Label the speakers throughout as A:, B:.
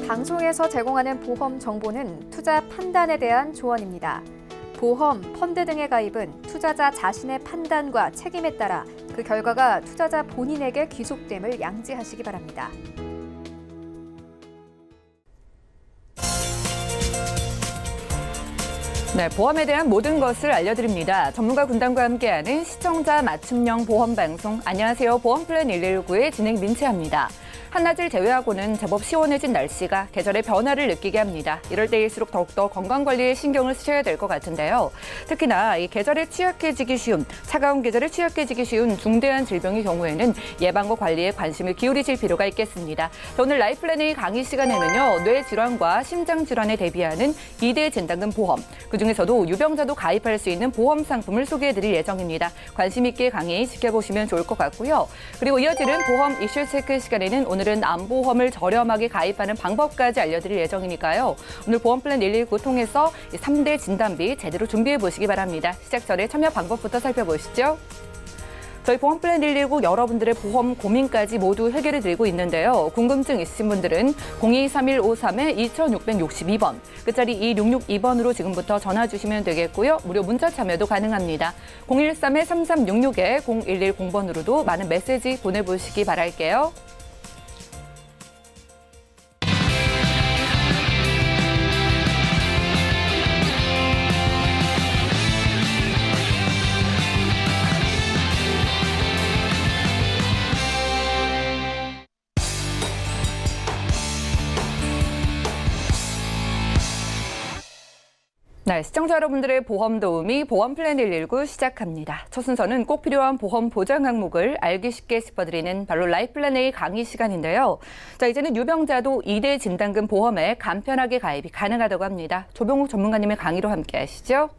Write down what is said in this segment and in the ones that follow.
A: 방송에서 제공하는 보험 정보는 투자 판단에 대한 조언입니다. 보험, 펀드 등의 가입은 투자자 자신의 판단과 책임에 따라 그 결과가 투자자 본인에게 귀속됨을 양지하시기 바랍니다.
B: 네, 보험에 대한 모든 것을 알려드립니다. 전문가 군단과 함께하는 시청자 맞춤형 보험 방송. 안녕하세요. 보험플랜 119의 진행 민채합니다. 한낮을 제외하고는 제법 시원해진 날씨가 계절의 변화를 느끼게 합니다. 이럴 때일수록 더욱더 건강관리에 신경을 쓰셔야 될 것 같은데요. 특히나 이 계절에 취약해지기 쉬운, 차가운 계절에 취약해지기 쉬운 중대한 질병의 경우에는 예방과 관리에 관심을 기울이실 필요가 있겠습니다. 오늘 라이플랜의 강의 시간에는요, 뇌질환과 심장질환에 대비하는 2대 진단금 보험, 그중에서도 유병자도 가입할 수 있는 보험 상품을 소개해드릴 예정입니다. 관심 있게 강의 지켜보시면 좋을 것 같고요. 그리고 이어지는 보험 이슈 체크 시간에는 오늘은 암보험을 저렴하게 가입하는 방법까지 알려드릴 예정이니까요. 오늘 보험플랜 119 통해서 3대 진단비 제대로 준비해 보시기 바랍니다. 시작 전에 참여 방법부터 살펴보시죠. 저희 보험플랜 119 여러분들의 보험 고민까지 모두 해결해 드리고 있는데요. 궁금증 있으신 분들은 023153-2662번, 끝자리 2662번으로 지금부터 전화 주시면 되겠고요. 무료 문자 참여도 가능합니다. 013-3366-0110번으로도 많은 메시지 보내보시기 바랄게요. 네, 시청자 여러분들의 보험 도우미 보험플랜 119 시작합니다. 첫 순서는 꼭 필요한 보험 보장 항목을 알기 쉽게 짚어드리는 바로 라이플랜의 강의 시간인데요. 자, 이제는 유병자도 2대 진단금 보험에 간편하게 가입이 가능하다고 합니다. 조병욱 전문가님의 강의로 함께 하시죠.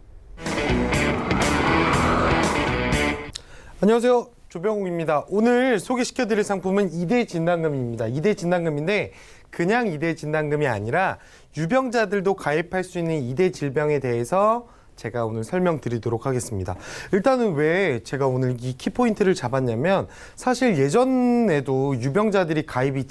C: 안녕하세요. 조병욱입니다. 오늘 소개시켜드릴 상품은 2대 진단금입니다. 2대 진단금인데 그냥 2대 진단금이 아니라 유병자들도 가입할 수 있는 2대 질병에 대해서 제가 오늘 설명드리도록 하겠습니다. 일단은 왜 제가 오늘 이 키포인트를 잡았냐면 사실 예전에도 유병자들이 가입이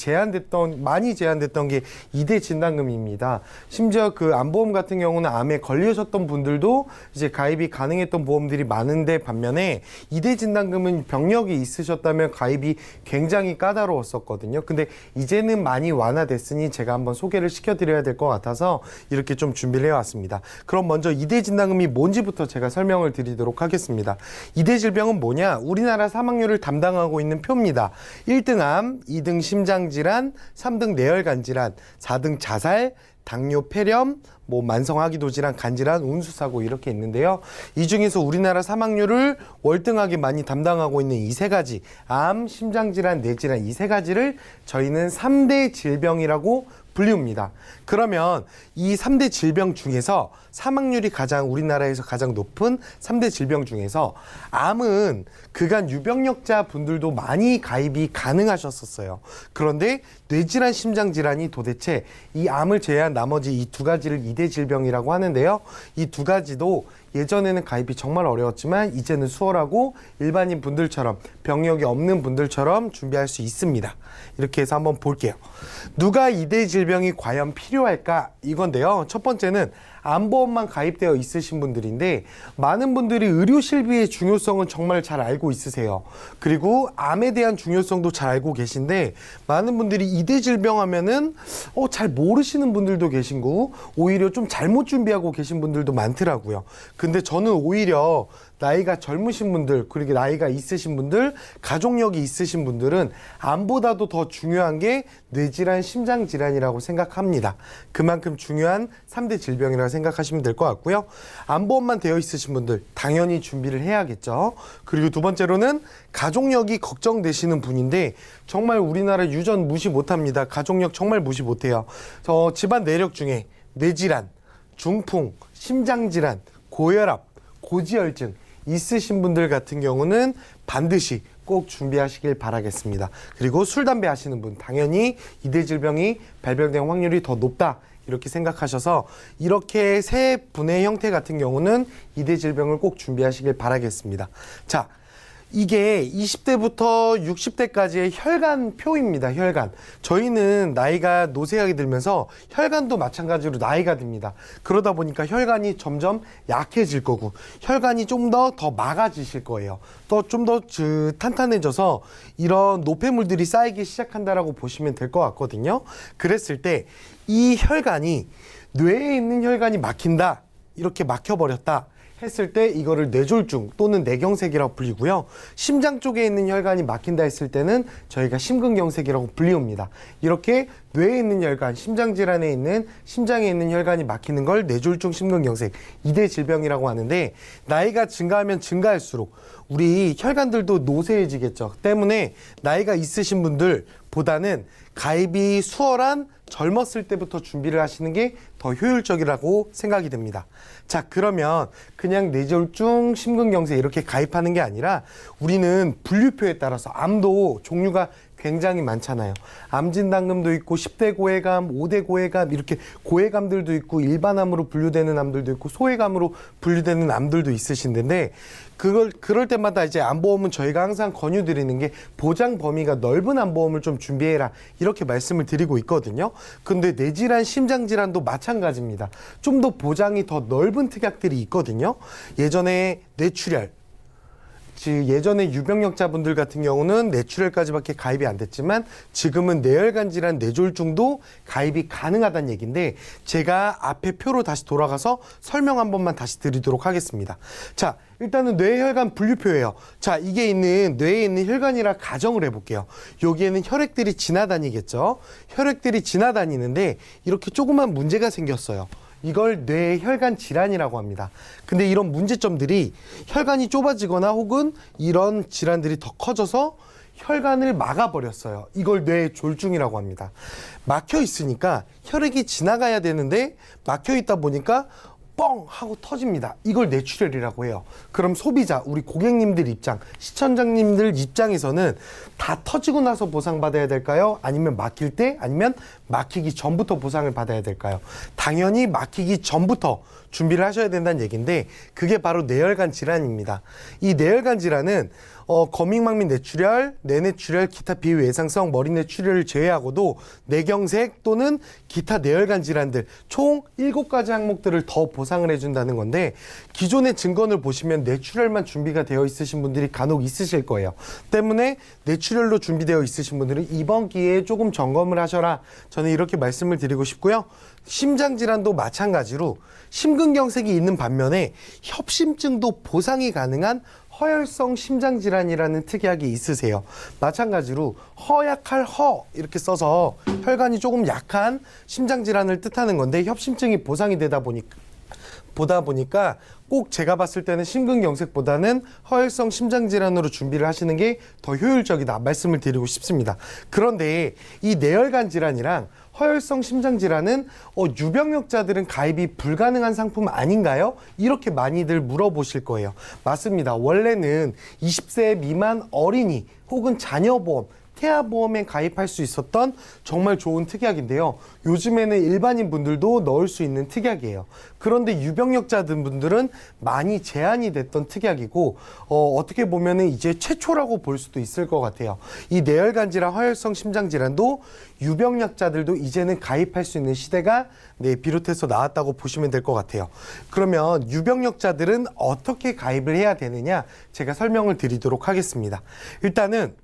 C: 많이 제한됐던 게 2대 진단금입니다. 심지어 그 암보험 같은 경우는 암에 걸리셨던 분들도 이제 가입이 가능했던 보험들이 많은데 반면에 2대 진단금은 병력이 있으셨다면 가입이 굉장히 까다로웠었거든요. 근데 이제는 많이 완화됐으니 제가 한번 소개를 시켜드려야 될 것 같아서 이렇게 좀 준비를 해왔습니다. 그럼 먼저 2대 진단금 이 뭔지부터 제가 설명을 드리도록 하겠습니다. 2대 질병은 뭐냐? 우리나라 사망률을 담당하고 있는 표입니다. 1등 암, 2등 심장질환, 3등 뇌혈관 질환, 4등 자살, 당뇨, 폐렴, 만성하기도 질환, 간질환, 운수사고 이렇게 있는데요. 이 중에서 우리나라 사망률을 월등하게 많이 담당하고 있는 이 세 가지, 암, 심장질환, 뇌질환 이 세 가지를 저희는 3대 질병이라고 불리웁니다. 그러면 이 3대 질병 중에서 사망률이 우리나라에서 가장 높은 3대 질병 중에서 암은 그간 유병력자 분들도 많이 가입이 가능하셨었어요. 그런데 뇌질환, 심장질환이 도대체 이 암을 제외한 나머지 이 두 가지를 2대 질병이라고 하는데요. 이 두 가지도 예전에는 가입이 정말 어려웠지만 이제는 수월하고 일반인 분들처럼 병력이 없는 분들처럼 준비할 수 있습니다. 이렇게 해서 한번 볼게요. 누가 2대 질병이 과연 필요할까? 이건데요. 첫 번째는 암보험만 가입되어 있으신 분들인데 많은 분들이 의료 실비의 중요성은 정말 잘 알고 있으세요. 그리고 암에 대한 중요성도 잘 알고 계신데 많은 분들이 2대 질병 하면은 잘 모르시는 분들도 계시고 오히려 좀 잘못 준비하고 계신 분들도 많더라고요. 근데 저는 오히려 나이가 젊으신 분들, 그리고 나이가 있으신 분들, 가족력이 있으신 분들은 암보다도 더 중요한 게 뇌질환, 심장질환이라고 생각합니다. 그만큼 중요한 3대 질병이라고 생각하시면 될 것 같고요. 암보험만 되어 있으신 분들 당연히 준비를 해야겠죠. 그리고 두 번째로는 가족력이 걱정되시는 분인데 정말 우리나라 유전 무시 못합니다. 가족력 정말 무시 못해요. 집안 내력 중에 뇌질환, 중풍, 심장질환, 고혈압, 고지혈증 있으신 분들 같은 경우는 반드시 꼭 준비하시길 바라겠습니다. 그리고 술, 담배 하시는 분 당연히 2대 질병이 발병될 확률이 더 높다 이렇게 생각하셔서 이렇게 세 분의 형태 같은 경우는 2대 질병을 꼭 준비하시길 바라겠습니다. 자, 이게 20대부터 60대까지의 혈관표입니다. 혈관. 저희는 나이가 노쇠하게 들면서 혈관도 마찬가지로 나이가 듭니다. 그러다 보니까 혈관이 점점 약해질 거고 혈관이 좀 더 막아지실 거예요. 좀 더 탄탄해져서 이런 노폐물들이 쌓이기 시작한다라고 보시면 될 것 같거든요. 그랬을 때 이 혈관이 뇌에 있는 혈관이 막힌다. 이렇게 막혀버렸다. 했을 때 이거를 뇌졸중 또는 뇌경색이라고 불리고요. 심장 쪽에 있는 혈관이 막힌다 했을 때는 저희가 심근경색이라고 불리웁니다. 이렇게 뇌에 있는 혈관, 심장질환에 있는 심장에 있는 혈관이 막히는 걸 뇌졸중 심근경색 2대 질병이라고 하는데 나이가 증가하면 증가할수록 우리 혈관들도 노쇠해지겠죠. 때문에 나이가 있으신 분들보다는 가입이 수월한 젊었을 때부터 준비를 하시는 게 더 효율적이라고 생각이 듭니다. 자, 그러면 그냥 뇌졸중, 심근경색 이렇게 가입하는 게 아니라 우리는 분류표에 따라서 암도 종류가 굉장히 많잖아요. 암진단금도 있고 10대 고해감, 5대 고해감 이렇게 고해감들도 있고 일반암으로 분류되는 암들도 있고 소해감으로 분류되는 암들도 있으신데 그럴 때마다 이제 암보험은 저희가 항상 권유드리는 게 보장 범위가 넓은 암보험을 좀 준비해라 이렇게 말씀을 드리고 있거든요. 근데 뇌질환, 심장질환도 마찬가지입니다. 좀 더 보장이 더 넓은 특약들이 있거든요. 예전에 뇌출혈, 예전에 유병력자분들 같은 경우는 뇌출혈까지밖에 가입이 안 됐지만 지금은 뇌혈관 질환, 뇌졸중도 가입이 가능하다는 얘기인데 제가 앞에 표로 다시 돌아가서 설명 한 번만 다시 드리도록 하겠습니다. 자, 일단은 뇌혈관 분류표예요. 자, 이게 있는 뇌에 있는 혈관이라 가정을 해볼게요. 여기에는 혈액들이 지나다니겠죠. 혈액들이 지나다니는데 이렇게 조그만 문제가 생겼어요. 이걸 뇌혈관 질환이라고 합니다. 근데 이런 문제점들이 혈관이 좁아지거나 혹은 이런 질환들이 더 커져서 혈관을 막아버렸어요. 이걸 뇌졸중이라고 합니다. 막혀 있으니까 혈액이 지나가야 되는데 막혀 있다 보니까 뻥 하고 터집니다. 이걸 뇌출혈이라고 해요. 그럼 소비자, 우리 고객님들 입장, 시청자님들 입장에서는 다 터지고 나서 보상받아야 될까요? 아니면 막힐 때? 아니면 막히기 전부터 보상을 받아야 될까요? 당연히 막히기 전부터 준비를 하셔야 된다는 얘기인데 그게 바로 뇌혈관 질환입니다. 이 뇌혈관 질환은 거믹막 및 뇌출혈, 뇌뇌출혈, 기타 비외상성 머리뇌출혈을 제외하고도 뇌경색 또는 기타 뇌혈관 질환들 총 7가지 항목들을 더 보상을 해준다는 건데 기존의 증권을 보시면 뇌출혈만 준비가 되어 있으신 분들이 간혹 있으실 거예요. 때문에 뇌출혈로 준비되어 있으신 분들은 이번 기회에 조금 점검을 하셔라. 저는 이렇게 말씀을 드리고 싶고요. 심장질환도 마찬가지로 심근경색이 있는 반면에 협심증도 보상이 가능한 허혈성 심장질환이라는 특약이 있으세요. 마찬가지로 허약할 허 이렇게 써서 혈관이 조금 약한 심장질환을 뜻하는 건데 협심증이 보상이 보다 보니까 꼭 제가 봤을 때는 심근경색보다는 허혈성 심장질환으로 준비를 하시는 게 더 효율적이다 말씀을 드리고 싶습니다. 그런데 이 뇌혈관 질환이랑 허혈성 심장질환은 유병력자들은 가입이 불가능한 상품 아닌가요? 이렇게 많이들 물어보실 거예요. 맞습니다. 원래는 20세 미만 어린이 혹은 자녀보험, 태아보험에 가입할 수 있었던 정말 좋은 특약인데요. 요즘에는 일반인 분들도 넣을 수 있는 특약이에요. 그런데 유병력자들 분들은 많이 제한이 됐던 특약이고 어떻게 보면은 이제 최초라고 볼 수도 있을 것 같아요. 이 뇌혈관 질환, 허혈성 심장 질환도 유병력자들도 이제는 가입할 수 있는 시대가 비롯해서 나왔다고 보시면 될 것 같아요. 그러면 유병력자들은 어떻게 가입을 해야 되느냐 제가 설명을 드리도록 하겠습니다. 일단은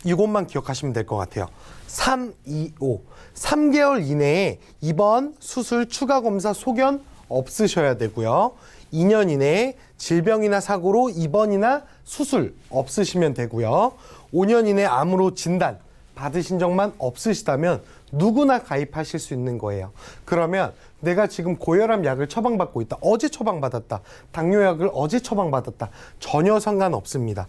C: 이것만 기억하시면 될 것 같아요. 325. 3개월 이내에 입원, 수술, 추가 검사, 소견 없으셔야 되고요. 2년 이내에 질병이나 사고로 입원이나 수술 없으시면 되고요. 5년 이내 암으로 진단 받으신 적만 없으시다면 누구나 가입하실 수 있는 거예요. 그러면 내가 지금 고혈압 약을 처방받고 있다. 어제 처방받았다. 당뇨약을 어제 처방받았다. 전혀 상관없습니다.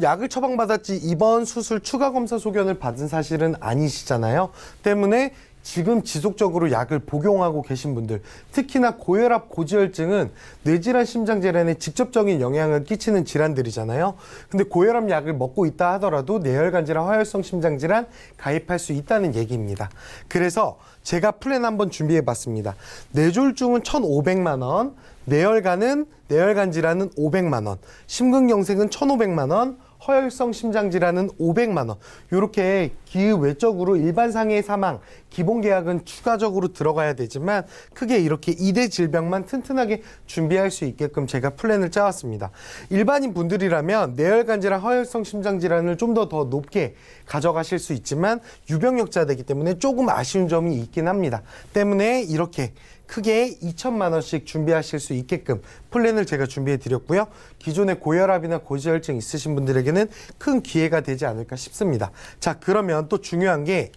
C: 약을 처방받았지 입원, 수술, 추가 검사 소견을 받은 사실은 아니시잖아요. 때문에 지금 지속적으로 약을 복용하고 계신 분들, 특히나 고혈압, 고지혈증은 뇌질환, 심장질환에 직접적인 영향을 끼치는 질환들이잖아요. 근데 고혈압 약을 먹고 있다 하더라도 뇌혈관 질환, 화혈성 심장질환 가입할 수 있다는 얘기입니다. 그래서 제가 플랜 한번 준비해 봤습니다. 뇌졸중은 1,500만 원, 뇌혈관 질환은 500만 원, 심근경색은 1,500만 원, 허혈성 심장질환은 500만 원. 이렇게 기후 외적으로 일반 상해 사망, 기본 계약은 추가적으로 들어가야 되지만 크게 이렇게 2대 질병만 튼튼하게 준비할 수 있게끔 제가 플랜을 짜왔습니다. 일반인 분들이라면 뇌혈관 질환, 허혈성 심장질환을 좀 더 높게 가져가실 수 있지만 유병력자되기 때문에 조금 아쉬운 점이 있긴 합니다. 때문에 이렇게 크게 2천만 원씩 준비하실 수 있게끔 플랜을 제가 준비해 드렸고요. 기존에 고혈압이나 고지혈증 있으신 분들에게는 큰 기회가 되지 않을까 싶습니다. 자, 그러면 또 중요한 게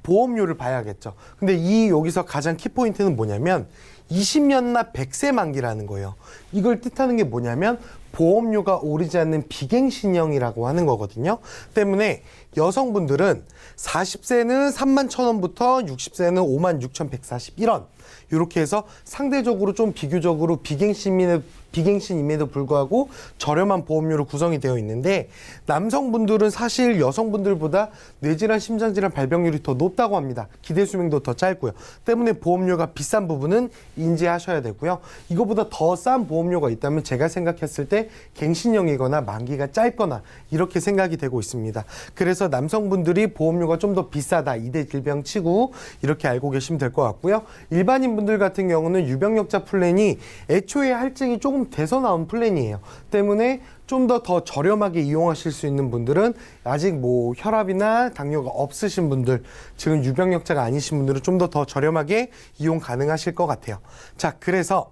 C: 보험료를 봐야겠죠. 근데 여기서 가장 키포인트는 뭐냐면 20년나 100세 만기라는 거예요. 이걸 뜻하는 게 뭐냐면 보험료가 오르지 않는 비갱신형이라고 하는 거거든요. 때문에 여성분들은 40세는 31,000원부터 60세는 56,141원 이렇게 해서 상대적으로 좀 비교적으로 비갱신임에도 불구하고 저렴한 보험료로 구성이 되어 있는데 남성분들은 사실 여성분들보다 뇌질환, 심장질환 발병률이 더 높다고 합니다. 기대 수명도 더 짧고요. 때문에 보험료가 비싼 부분은 인지하셔야 되고요. 이거보다 더 싼 보험료가 있다면 제가 생각했을 때 갱신형이거나 만기가 짧거나 이렇게 생각이 되고 있습니다. 그래서 남성분들이 보험료가 좀 더 비싸다. 2대 질병 치고 이렇게 알고 계시면 될 것 같고요. 일반인 분들 같은 경우는 유병력자 플랜이 애초에 할증이 조금 돼서 나온 플랜이에요. 때문에 좀 더 저렴하게 이용하실 수 있는 분들은 아직 뭐 혈압이나 당뇨가 없으신 분들, 지금 유병력자가 아니신 분들은 좀 더 저렴하게 이용 가능하실 것 같아요. 자, 그래서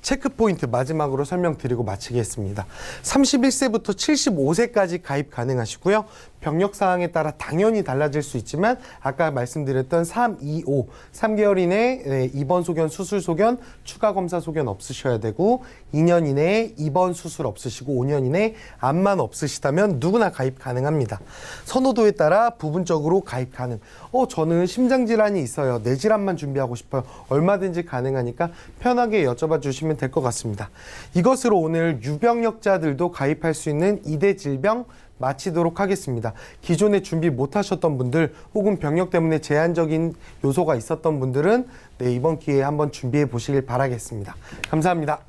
C: 체크포인트 마지막으로 설명드리고 마치겠습니다. 31세부터 75세까지 가입 가능하시고요. 병력 사항에 따라 당연히 달라질 수 있지만 아까 말씀드렸던 3, 2, 5, 3개월 이내에 입원 소견, 수술 소견, 추가 검사 소견 없으셔야 되고 2년 이내에 입원 수술 없으시고 5년 이내에 암만 없으시다면 누구나 가입 가능합니다. 선호도에 따라 부분적으로 가입 가능. 저는 심장질환이 있어요. 뇌질환만 준비하고 싶어요. 얼마든지 가능하니까 편하게 여쭤봐 주시면 될 것 같습니다. 이것으로 오늘 유병력자들도 가입할 수 있는 2대 질병 마치도록 하겠습니다. 기존에 준비 못하셨던 분들 혹은 병력 때문에 제한적인 요소가 있었던 분들은 이번 기회에 한번 준비해 보시길 바라겠습니다. 감사합니다.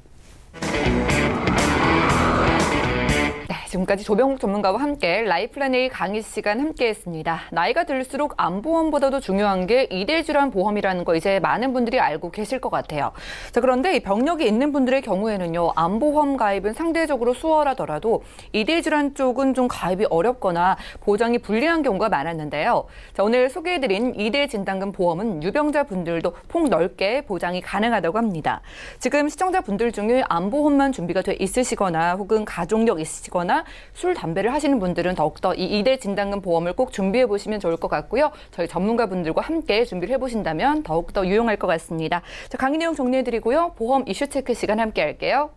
B: 지금까지 조병욱 전문가와 함께 라이플랜 A 강의 시간 함께했습니다. 나이가 들수록 암보험보다도 중요한 게 2대 질환 보험이라는 거 이제 많은 분들이 알고 계실 것 같아요. 자, 그런데 이 병력이 있는 분들의 경우에는요, 암보험 가입은 상대적으로 수월하더라도 2대 질환 쪽은 좀 가입이 어렵거나 보장이 불리한 경우가 많았는데요. 자, 오늘 소개해드린 2대 진단금 보험은 유병자분들도 폭넓게 보장이 가능하다고 합니다. 지금 시청자분들 중에 암보험만 준비가 돼 있으시거나 혹은 가족력 있으시거나 술, 담배를 하시는 분들은 더욱더 이 2대 진단금 보험을 꼭 준비해 보시면 좋을 것 같고요. 저희 전문가분들과 함께 준비를 해보신다면 더욱더 유용할 것 같습니다. 자, 강의 내용 정리해드리고요. 보험 이슈 체크 시간 함께 할게요.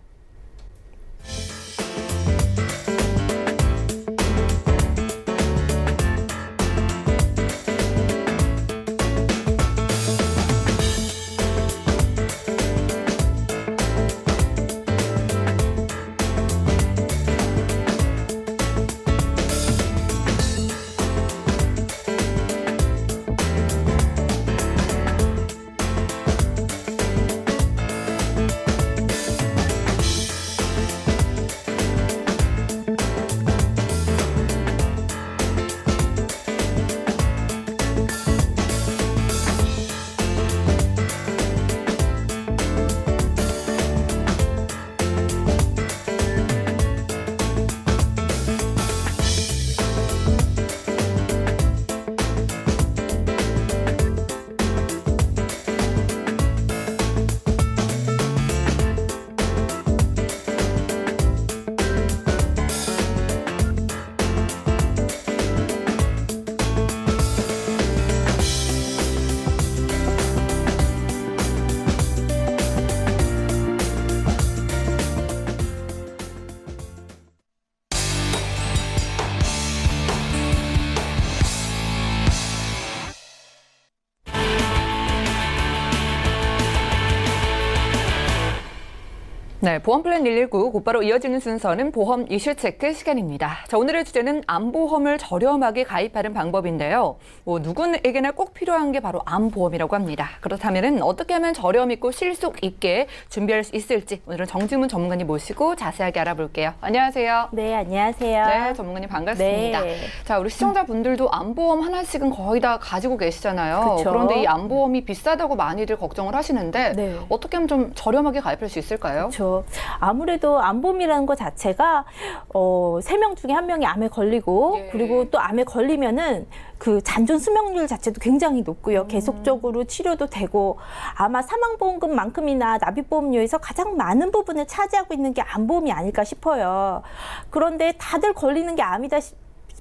B: 네, 보험플랜 119 곧바로 이어지는 순서는 보험 이슈 체크 시간입니다. 자, 오늘의 주제는 암보험을 저렴하게 가입하는 방법인데요. 누구에게나 꼭 필요한 게 바로 암보험이라고 합니다. 그렇다면 어떻게 하면 저렴 있고 실속 있게 준비할 수 있을지 오늘은 정지문 전문가님 모시고 자세하게 알아볼게요. 안녕하세요.
D: 네, 안녕하세요.
B: 네, 전문가님 반갑습니다.
D: 네.
B: 자, 우리 시청자분들도 암보험 하나씩은 거의 다 가지고 계시잖아요.
D: 그쵸.
B: 그런데 이 암보험이 비싸다고 많이들 걱정을 하시는데
D: 네.
B: 어떻게 하면 좀 저렴하게 가입할 수 있을까요?
D: 그렇죠. 아무래도 암보험이라는 것 자체가 3명 중에 1명이 암에 걸리고
B: 예.
D: 그리고 또 암에 걸리면은 그 잔존 수명률 자체도 굉장히 높고요. 계속적으로 치료도 되고 아마 사망보험금만큼이나 납입보험료에서 가장 많은 부분을 차지하고 있는 게 암보험이 아닐까 싶어요. 그런데 다들 걸리는 게 암이다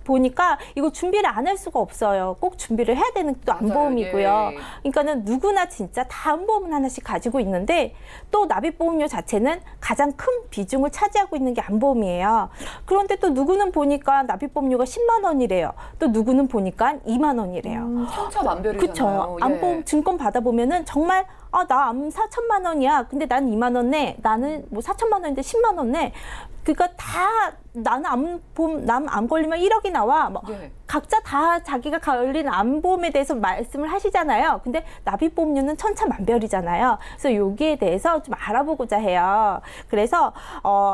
D: 보니까 이거 준비를 안 할 수가 없어요. 꼭 준비를 해야 되는 또
B: 맞아요.
D: 암보험이고요.
B: 예.
D: 그러니까는 누구나 진짜 다 암보험은 하나씩 가지고 있는데 또 납입보험료 자체는 가장 큰 비중을 차지하고 있는 게 암보험이에요. 그런데 또 누구는 보니까 납입보험료가 10만 원이래요. 또 누구는 보니까 2만 원이래요.
B: 천차만별이잖아요.
D: 그렇죠.
B: 예.
D: 암보험 증권 받아보면은 정말 나 암 4천만 원이야. 근데 난 2만 원 내. 나는 뭐 4천만 원인데 10만 원 내. 그러니까 다 나는 암 걸리면 1억이 나와. 뭐
B: 예.
D: 각자 다 자기가 걸린 암보험에 대해서 말씀을 하시잖아요. 근데 납입보험료는 천차만별이잖아요. 그래서 여기에 대해서 좀 알아보고자 해요. 그래서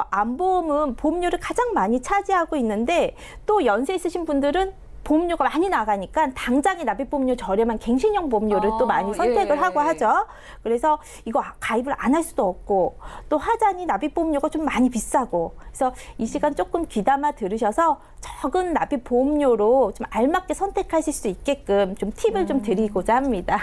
D: 암보험은 보험료를 가장 많이 차지하고 있는데 또 연세 있으신 분들은 보험료가 많이 나가니까 당장에 납입보험료 저렴한 갱신형 보험료를 또 많이 선택을
B: 예.
D: 하고 하죠. 그래서 이거 가입을 안 할 수도 없고 또 하자니 납입보험료가 좀 많이 비싸고 그래서 이 시간 조금 귀담아 들으셔서 적은 납입보험료로 좀 알맞게 선택하실 수 있게끔 좀 팁을 좀 드리고자 합니다.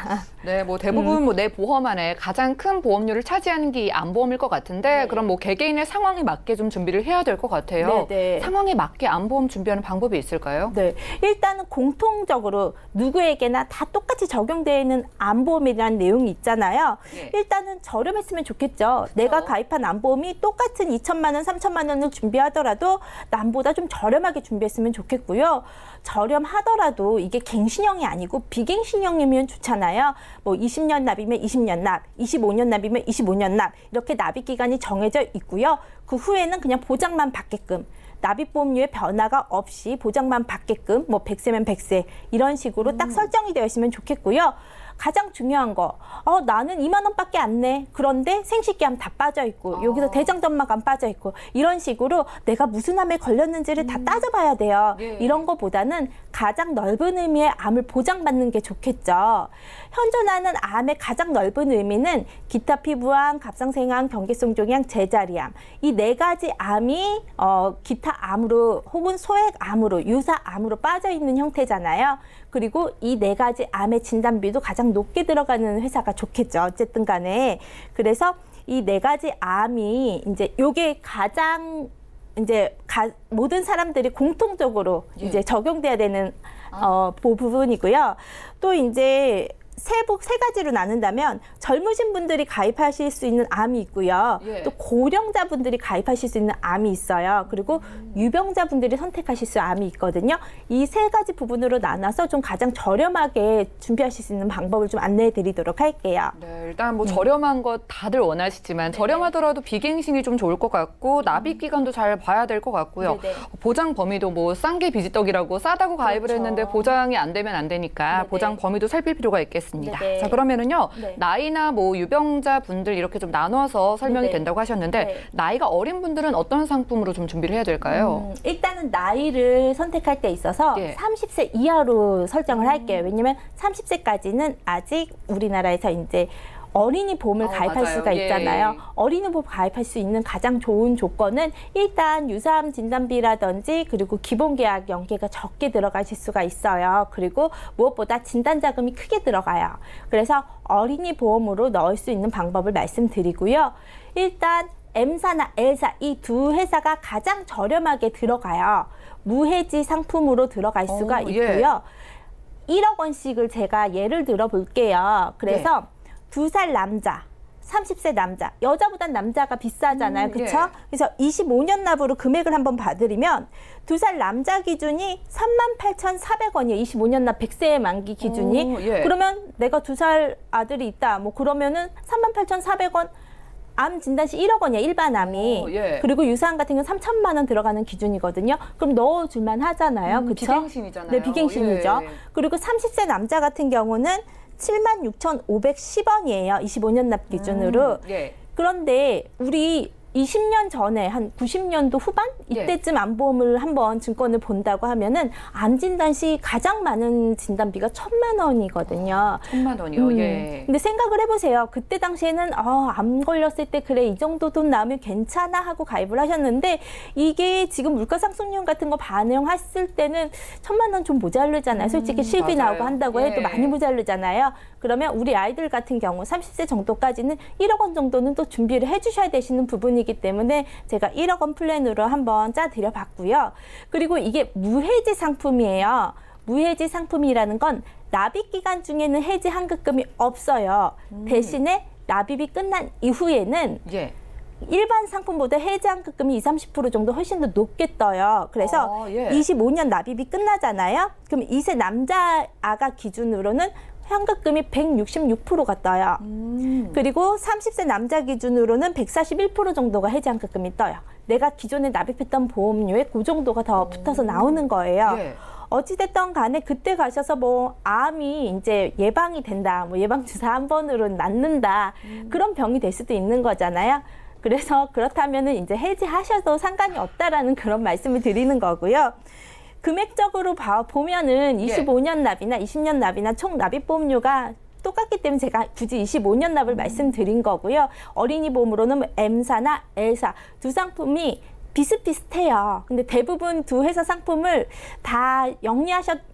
B: 네, 뭐 대부분 뭐 내 보험 안에 가장 큰 보험료를 차지하는 게 이 암보험일 것 같은데 그럼 뭐 개개인의 상황에 맞게 좀 준비를 해야 될 것 같아요.
D: 네.
B: 상황에 맞게 암보험 준비하는 방법이 있을까요?
D: 네, 일단은 공통적으로 누구에게나 다 똑같이 적용되는 암보험이라는 내용이 있잖아요.
B: 예.
D: 일단은 저렴했으면 좋겠죠. 내가 가입한 암보험이 똑같은 2천만 원, 3천만 원을 준비하더라도 남보다 좀 저렴하게 준비했으면 좋겠고요. 저렴하더라도 이게 갱신형이 아니고 비갱신형이면 좋잖아요. 뭐 20년 납이면 20년 납, 25년 납이면 25년 납 이렇게 납입 기간이 정해져 있고요. 그 후에는 그냥 보장만 받게끔 납입보험료의 변화가 없이 보장만 받게끔 뭐 100세면 100세 이런 식으로 딱 설정이 되어 있으면 좋겠고요. 가장 중요한 거, 나는 2만 원밖에 안 내. 그런데 생식기암 다 빠져 있고 여기서 대장점막암 빠져 있고 이런 식으로 내가 무슨 암에 걸렸는지를 다 따져봐야 돼요.
B: 예.
D: 이런 거보다는 가장 넓은 의미의 암을 보장받는 게 좋겠죠. 현존하는 암의 가장 넓은 의미는 기타 피부암, 갑상생암, 경계성종양, 제자리암 이 4가지 암이 기타 암으로 혹은 소액암으로 유사암으로 빠져 있는 형태잖아요. 그리고 이 4가지 암의 진단비도 가장 높게 들어가는 회사가 좋겠죠. 어쨌든 간에. 그래서 이 4가지 암이 이제 요게 가장 이제 모든 사람들이 공통적으로
B: 예.
D: 이제 적용돼야 되는 부분이고요. 또 이제 세 가지로 나눈다면 젊으신 분들이 가입하실 수 있는 암이 있고요.
B: 예.
D: 또 고령자분들이 가입하실 수 있는 암이 있어요. 그리고 유병자분들이 선택하실 수 있는 암이 있거든요. 이 3가지 부분으로 나눠서 좀 가장 저렴하게 준비하실 수 있는 방법을 좀 안내해 드리도록 할게요.
B: 네, 일단 뭐 저렴한 거 다들 원하시지만 저렴하더라도 비갱신이 좀 좋을 것 같고 납입 기간도 잘 봐야 될 것 같고요.
D: 네네.
B: 보장 범위도 뭐 싼 게 비지떡이라고 싸다고 가입을
D: 그렇죠.
B: 했는데 보장이 안 되면 안 되니까
D: 네네.
B: 보장 범위도 살필 필요가 있겠습니다.
D: 네네.
B: 자, 그러면은요.
D: 네.
B: 나이나 뭐 유병자 분들 이렇게 좀 나눠서 설명이
D: 네네.
B: 된다고 하셨는데
D: 네.
B: 나이가 어린 분들은 어떤 상품으로 좀 준비를 해야 될까요?
D: 일단은 나이를 선택할 때 있어서
B: 예.
D: 30세 이하로 설정을 할게요. 왜냐면 30세까지는 아직 우리나라에서 이제 어린이 보험을 가입할
B: 맞아요.
D: 수가 있잖아요.
B: 예.
D: 어린이 보험 가입할 수 있는 가장 좋은 조건은 일단 유사암 진단비라든지 그리고 기본계약 연계가 적게 들어가실 수가 있어요. 그리고 무엇보다 진단자금이 크게 들어가요. 그래서 어린이 보험으로 넣을 수 있는 방법을 말씀드리고요. 일단 M사나 L사 이 2 회사가 가장 저렴하게 들어가요. 무해지 상품으로 들어갈 수가 있고요. 1억 원씩을 제가 예를 들어 볼게요. 그래서 2살 남자, 30세 남자, 여자보단 남자가 비싸잖아요. 그렇죠?
B: 예.
D: 그래서 25년 납으로 금액을 한번 봐드리면 2살 남자 기준이 38,400원이에요. 25년 납 100세의 만기 기준이.
B: 오, 예.
D: 그러면 내가 2살 아들이 있다. 뭐 그러면은 38,400원 암 진단 시 1억 원이야, 일반 암이.
B: 예.
D: 그리고 유사암 같은 경우는 3천만 원 들어가는 기준이거든요. 그럼 넣어줄만 하잖아요. 그렇죠?
B: 비갱신이잖아요.
D: 네, 비갱신이죠.
B: 예.
D: 그리고 30세 남자 같은 경우는 76,510원이에요. 25년 납 기준으로.
B: 예.
D: 그런데 우리 20년 전에 한 90년도 후반 이때쯤 암보험을 한번 증권을 본다고 하면은 암 진단 시 가장 많은 진단비가 1,000만 원이거든요.
B: 1,000만 원이요. 예.
D: 근데 생각을 해보세요. 그때 당시에는 암 걸렸을 때 그래 이 정도 돈 나오면 괜찮아 하고 가입을 하셨는데 이게 지금 물가 상승률 같은 거 반영했을 때는 1,000만 원 좀 모자르잖아요. 솔직히 실비
B: 맞아요.
D: 나오고 한다고
B: 예.
D: 해도 많이 모자르잖아요. 그러면 우리 아이들 같은 경우 30세 정도까지는 1억 원 정도는 또 준비를 해주셔야 되시는 부분이기 때문에 제가 1억 원 플랜으로 한번 짜드려 봤고요. 그리고 이게 무해지 상품이에요. 무해지 상품이라는 건 납입 기간 중에는 해지 환급금이 없어요. 대신에 납입이 끝난 이후에는
B: 예.
D: 일반 상품보다 해지 환급금이 20-30% 정도 훨씬 더 높게 떠요. 그래서
B: 예.
D: 25년 납입이 끝나잖아요. 그럼 2세 남자 아가 기준으로는 환급금이 166%가 떠요. 그리고 30세 남자 기준으로는 141% 정도가 해지 환급금이 떠요. 내가 기존에 납입했던 보험료에 그 정도가 더 붙어서 나오는 거예요.
B: 예.
D: 어찌됐던 간에 그때 가셔서 뭐 암이 이제 예방이 된다, 뭐 예방주사 한 번으로 낫는다, 그런 병이 될 수도 있는 거잖아요. 그래서 그렇다면은 이제 해지하셔도 상관이 없다라는 그런 말씀을 드리는 거고요. 금액적으로 보면은 25년 납이나 20년 납이나 총 납입 보험료가 똑같기 때문에 제가 굳이 25년 납을 말씀드린 거고요. 어린이 보험으로는 M사나 L사 두 상품이 비슷비슷해요. 근데 대부분 두 회사 상품을 다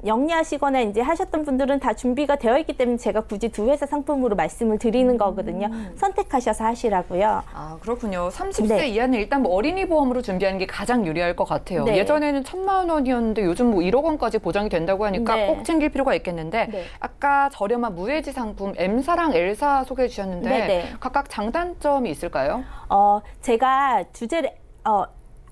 D: 영리하시거나 이제 하셨던 분들은 다 준비가 되어 있기 때문에 제가 굳이 두 회사 상품으로 말씀을 드리는 거거든요. 선택하셔서 하시라고요.
B: 아, 그렇군요. 30세
D: 네.
B: 이하는 일단 뭐 어린이 보험으로 준비하는 게 가장 유리할 것 같아요.
D: 네.
B: 예전에는 1,000만 원이었는데 요즘 뭐 1억 원까지 보장이 된다고 하니까
D: 네.
B: 꼭 챙길 필요가 있겠는데
D: 네.
B: 아까 저렴한 무해지 상품 M사랑 L사 소개해 주셨는데
D: 네, 네.
B: 각각 장단점이 있을까요?
D: 제가 주제를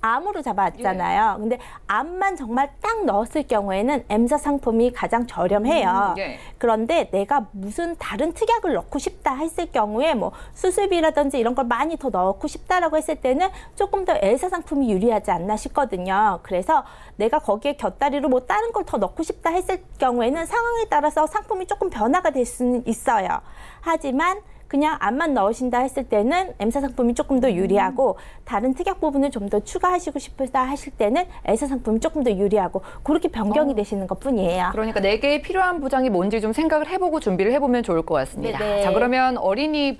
D: 암으로 잡았잖아요. 근데 암만 정말 딱 넣었을 경우에는 M사 상품이 가장 저렴해요.
B: 예.
D: 그런데 내가 무슨 다른 특약을 넣고 싶다 했을 경우에 뭐 수술비라든지 이런 걸 많이 더 넣고 싶다라고 했을 때는 조금 더 L사 상품이 유리하지 않나 싶거든요. 그래서 내가 거기에 곁다리로 뭐 다른 걸 더 넣고 싶다 했을 경우에는 상황에 따라서 상품이 조금 변화가 될 수는 있어요. 하지만 그냥 암만 넣으신다 했을 때는 M사 상품이 조금 더 유리하고 다른 특약 부분을 좀 더 추가하시고 싶다 하실 때는 L사 상품이 조금 더 유리하고 그렇게 변경이 되시는 것뿐이에요.
B: 그러니까 내게 필요한 보장이 뭔지 좀 생각을 해보고 준비를 해보면 좋을 것 같습니다.
D: 네네.
B: 자, 그러면 어린이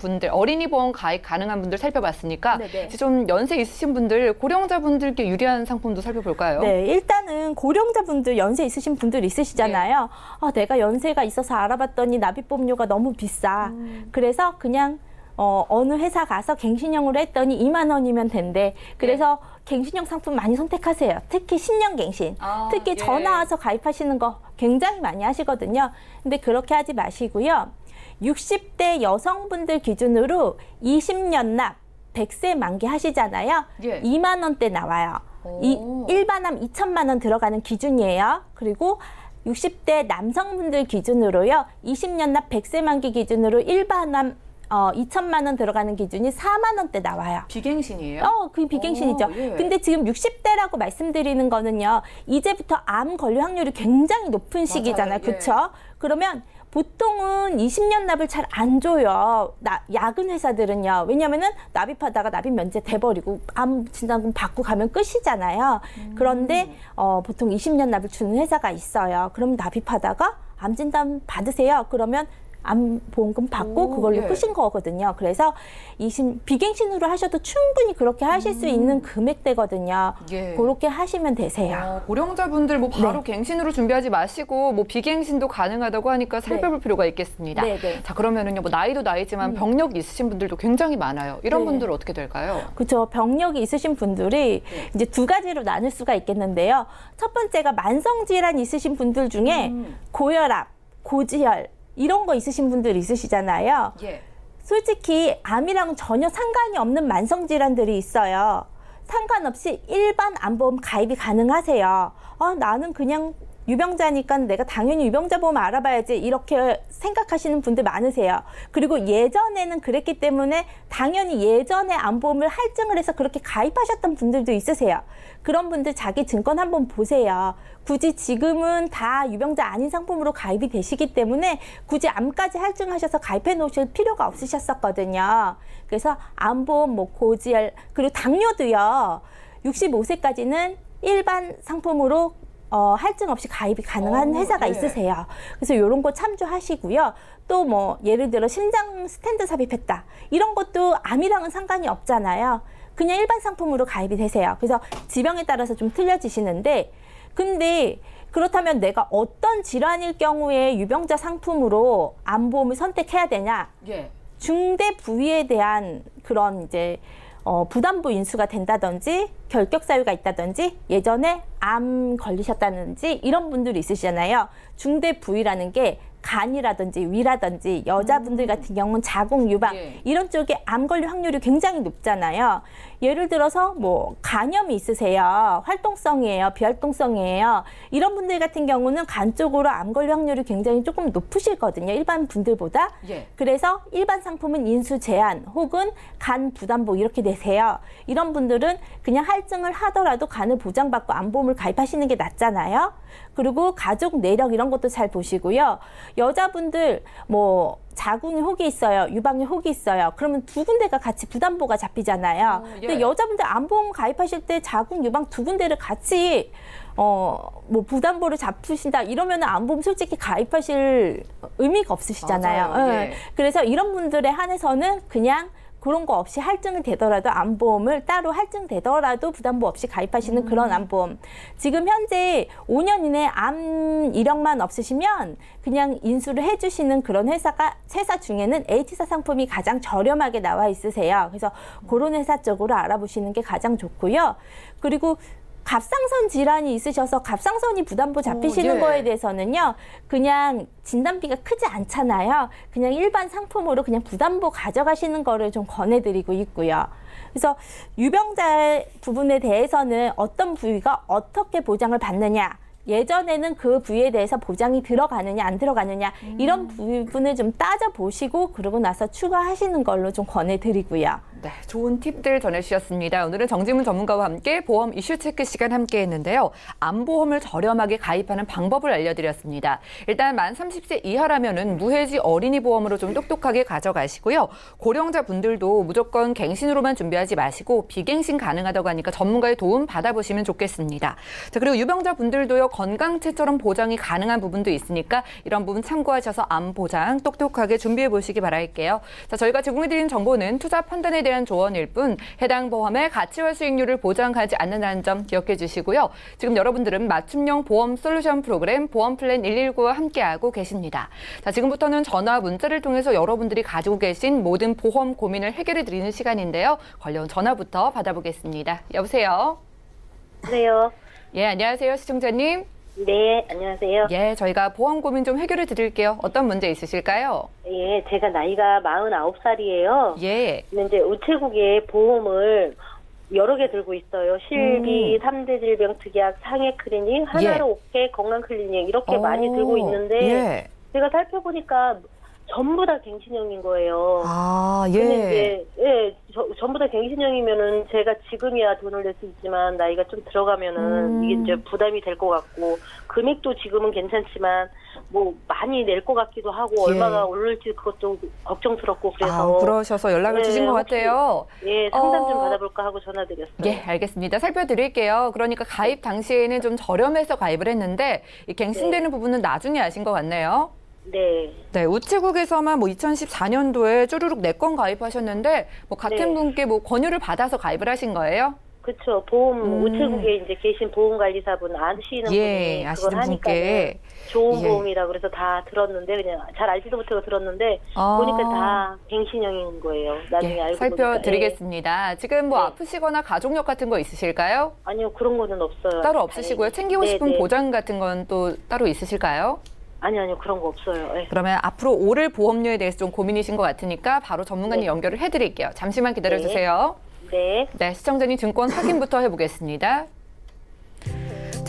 B: 보험 가입 가능한 분들 살펴봤으니까
D: 네네.
B: 이제 좀 연세 있으신 분들, 고령자분들께 유리한 상품도 살펴볼까요?
D: 네, 일단은 고령자분들, 연세 있으신 분들 있으시잖아요. 내가 연세가 있어서 알아봤더니 납입보험료가 너무 비싸. 그래서 그냥 어느 회사 가서 갱신형으로 했더니 2만 원이면 된대. 그래서 갱신형 상품 많이 선택하세요. 특히 신년갱신. 특히 전화 와서 가입하시는 거 굉장히 많이 하시거든요. 근데 그렇게 하지 마시고요. 60대 여성분들 기준으로 20년 납 100세 만기 하시잖아요.
B: 예.
D: 2만 원대 나와요. 일반암 2천만 원 들어가는 기준이에요. 그리고 60대 남성분들 기준으로요. 20년 납 100세 만기 기준으로 일반암 2천만 원 들어가는 기준이 4만 원대 나와요.
B: 비갱신이에요?
D: 그 비갱신이죠.
B: 예.
D: 근데 지금 60대라고 말씀드리는 거는요. 이제부터 암 관리 확률이 굉장히 높은 시기잖아요.
B: 예.
D: 그렇죠? 그러면 보통은 20년 납을 잘 안 줘요. 야근 회사들은요. 왜냐면은 납입하다가 납입 면제 돼버리고 암 진단금 받고 가면 끝이잖아요. 그런데 보통 20년 납을 주는 회사가 있어요. 그럼 납입하다가 암 진단 받으세요. 그러면 암보험금 받고 그걸로
B: 예.
D: 끝인 거거든요. 그래서 비갱신으로 하셔도 충분히 그렇게 하실 수 있는 금액대거든요.
B: 예.
D: 그렇게 하시면 되세요.
B: 고령자분들 뭐 바로 갱신으로 준비하지 마시고 뭐 비갱신도 가능하다고 하니까 살펴볼 필요가 있겠습니다.
D: 네, 네.
B: 자, 그러면은요, 뭐 나이도 나이지만 병력이 있으신 분들도 굉장히 많아요. 이런
D: 네.
B: 분들은 어떻게 될까요?
D: 그렇죠. 병력이 있으신 분들이 이제 두 가지로 나눌 수가 있겠는데요. 첫 번째가 만성 질환 있으신 분들 중에 고혈압, 고지혈 이런 거 있으신 분들 있으시잖아요.
B: 예.
D: 솔직히 암이랑은 전혀 상관이 없는 만성 질환들이 있어요. 상관없이 일반 암보험 가입이 가능하세요. 나는 그냥 유병자니까 내가 당연히 유병자 보험 알아봐야지 이렇게 생각하시는 분들 많으세요. 그리고 예전에는 그랬기 때문에 당연히 예전에 암보험을 할증을 해서 그렇게 가입하셨던 분들도 있으세요. 그런 분들 자기 증권 한번 보세요. 굳이 지금은 다 유병자 아닌 상품으로 가입이 되시기 때문에 굳이 암까지 할증하셔서 가입해 놓으실 필요가 없으셨었거든요. 그래서 암보험, 뭐 고지혈, 그리고 당뇨도요. 65세까지는 일반 상품으로 할증 없이 가입이 가능한 회사가
B: 네.
D: 있으세요. 그래서 이런 거 참조하시고요. 또 뭐 예를 들어 심장 스탠드 삽입했다. 이런 것도 암이랑은 상관이 없잖아요. 그냥 일반 상품으로 가입이 되세요. 그래서 지병에 따라서 좀 틀려지시는데 근데 그렇다면 내가 어떤 질환일 경우에 유병자 상품으로 암보험을 선택해야 되냐?
B: 예.
D: 중대 부위에 대한 그런 이제 부담부 인수가 된다든지 결격 사유가 있다든지 예전에 암 걸리셨다든지 이런 분들이 있으시잖아요. 중대 부위라는 게 간이라든지 위라든지 여자분들 같은 경우는 자궁 유방
B: 예.
D: 이런 쪽에 암 걸릴 확률이 굉장히 높잖아요. 예를 들어서 뭐 간염이 있으세요. 활동성이에요. 비활동성이에요. 이런 분들 같은 경우는 간 쪽으로 암 걸릴 확률이 굉장히 조금 높으시거든요. 일반 분들보다.
B: 예.
D: 그래서 일반 상품은 인수 제한 혹은 간 부담보 이렇게 되세요. 이런 분들은 그냥 할증을 하더라도 간을 보장받고 암보험을 가입하시는 게 낫잖아요. 그리고 가족 내력 이런 것도 잘 보시고요. 여자분들 뭐 자궁에 혹이 있어요. 유방에 혹이 있어요. 그러면 두 군데가 같이 부담보가 잡히잖아요.
B: 예.
D: 근데 여자분들 암보험 가입하실 때 자궁, 유방 두 군데를 같이 뭐 부담보를 잡으신다 이러면 암보험 솔직히 가입하실 의미가 없으시잖아요.
B: 맞아요.
D: 예.
B: 예.
D: 그래서 이런 분들에 한해서는 그냥 그런 거 없이 할증이 되더라도 암보험을 따로 할증되더라도 부담보 없이 가입하시는 그런 암보험. 지금 현재 5년 이내 암 이력만 없으시면 그냥 인수를 해주시는 그런 회사 중에는 H사 상품이 가장 저렴하게 나와 있으세요. 그래서 그런 회사 쪽으로 알아보시는 게 가장 좋고요. 그리고 갑상선 질환이 있으셔서 갑상선이 부담보 잡히시는
B: 예.
D: 거에 대해서는요. 그냥 진단비가 크지 않잖아요. 그냥 일반 상품으로 그냥 부담보 가져가시는 거를 좀 권해드리고 있고요. 그래서 유병자 부분에 대해서는 어떤 부위가 어떻게 보장을 받느냐. 예전에는 그 부위에 대해서 보장이 들어가느냐 안 들어가느냐 이런 부분을 좀 따져보시고 그러고 나서 추가하시는 걸로 좀 권해드리고요.
B: 네, 좋은 팁들 전해주셨습니다. 오늘은 정지문 전문가와 함께 보험 이슈 체크 시간 함께 했는데요. 암보험을 저렴하게 가입하는 방법을 알려드렸습니다. 일단 만 30세 이하라면은 무해지 어린이 보험으로 좀 똑똑하게 가져가시고요. 고령자 분들도 무조건 갱신으로만 준비하지 마시고 비갱신 가능하다고 하니까 전문가의 도움 받아보시면 좋겠습니다. 자, 그리고 유병자 분들도요. 건강체처럼 보장이 가능한 부분도 있으니까 이런 부분 참고하셔서 암 보장 똑똑하게 준비해 보시기 바랄게요. 자, 저희가 제공해드린 정보는 투자 판단에 대한 조언일 뿐 해당 보험의 가치와 수익률을 보장하지 않는다는 점 기억해 주시고요. 지금 여러분들은 맞춤형 보험 솔루션 프로그램 보험플랜 119와 함께하고 계십니다. 자, 지금부터는 전화 문자를 통해서 여러분들이 가지고 계신 모든 보험 고민을 해결해 드리는 시간인데요. 걸려온 전화부터 받아보겠습니다. 여보세요?
E: 그래요.
B: 예, 안녕하세요, 시청자님.
E: 네, 안녕하세요.
B: 예, 저희가 보험 고민 좀 해결해 드릴게요. 어떤 문제 있으실까요?
E: 예, 제가 나이가 49살이에요.
B: 예.
E: 근데 이제 우체국에 보험을 여러 개 들고 있어요. 실비, 3대 질병 특약, 상해 클리닉, 하나로 오케이, 건강 클리닉 이렇게 많이 들고 있는데
B: 예.
E: 제가 살펴보니까 전부 다 갱신형인 거예요.
B: 아, 예.
E: 근데 이제 전부 다 갱신형이면은 제가 지금이야 돈을 낼 수 있지만 나이가 좀 들어가면은 이게 이제 부담이 될 것 같고 금액도 지금은 괜찮지만 뭐 많이 낼 것 같기도 하고
B: 예.
E: 얼마가 오를지 그것도 걱정스럽고 그래서
B: 그러셔서 연락을
E: 네,
B: 주신 것
E: 혹시-
B: 같아요.
E: 예 상담 좀 받아볼까 하고 전화드렸어요.
B: 예, 알겠습니다. 살펴드릴게요. 그러니까 가입 당시에는 좀 저렴해서 가입을 했는데 이 갱신되는 부분은 나중에 아신 것 같네요.
E: 네.
B: 네, 우체국에서만 뭐 2014년도에 쭈루룩 4건 가입하셨는데 뭐 같은
E: 네.
B: 분께 뭐 권유를 받아서 가입을 하신 거예요?
E: 그렇죠. 보험 우체국에 이제 계신 보험관리사분 아시는
B: 예,
E: 분이
B: 아시는
E: 그걸 하니까
B: 분께.
E: 좋은
B: 예.
E: 보험이라 그래서 다 들었는데 그냥 잘 알지도 못하고 들었는데 보니까 다 갱신형인 거예요. 나중에
B: 예,
E: 알고 보니까.
B: 살펴드리겠습니다. 지금 뭐
E: 네.
B: 아프시거나 가족력 같은 거 있으실까요?
E: 아니요 그런 거는 없어요.
B: 따로 없으시고요.
E: 다행히.
B: 챙기고 싶은
E: 네, 네.
B: 보장 같은 건 또 따로 있으실까요?
E: 아니요 그런 거 없어요. 예.
B: 그러면 앞으로 오를 보험료에 대해서 좀 고민이신 것 같으니까 바로 전문가님
E: 네.
B: 연결을 해드릴게요. 잠시만 기다려주세요.
E: 네.
B: 네, 시청자님 증권 확인부터 해보겠습니다.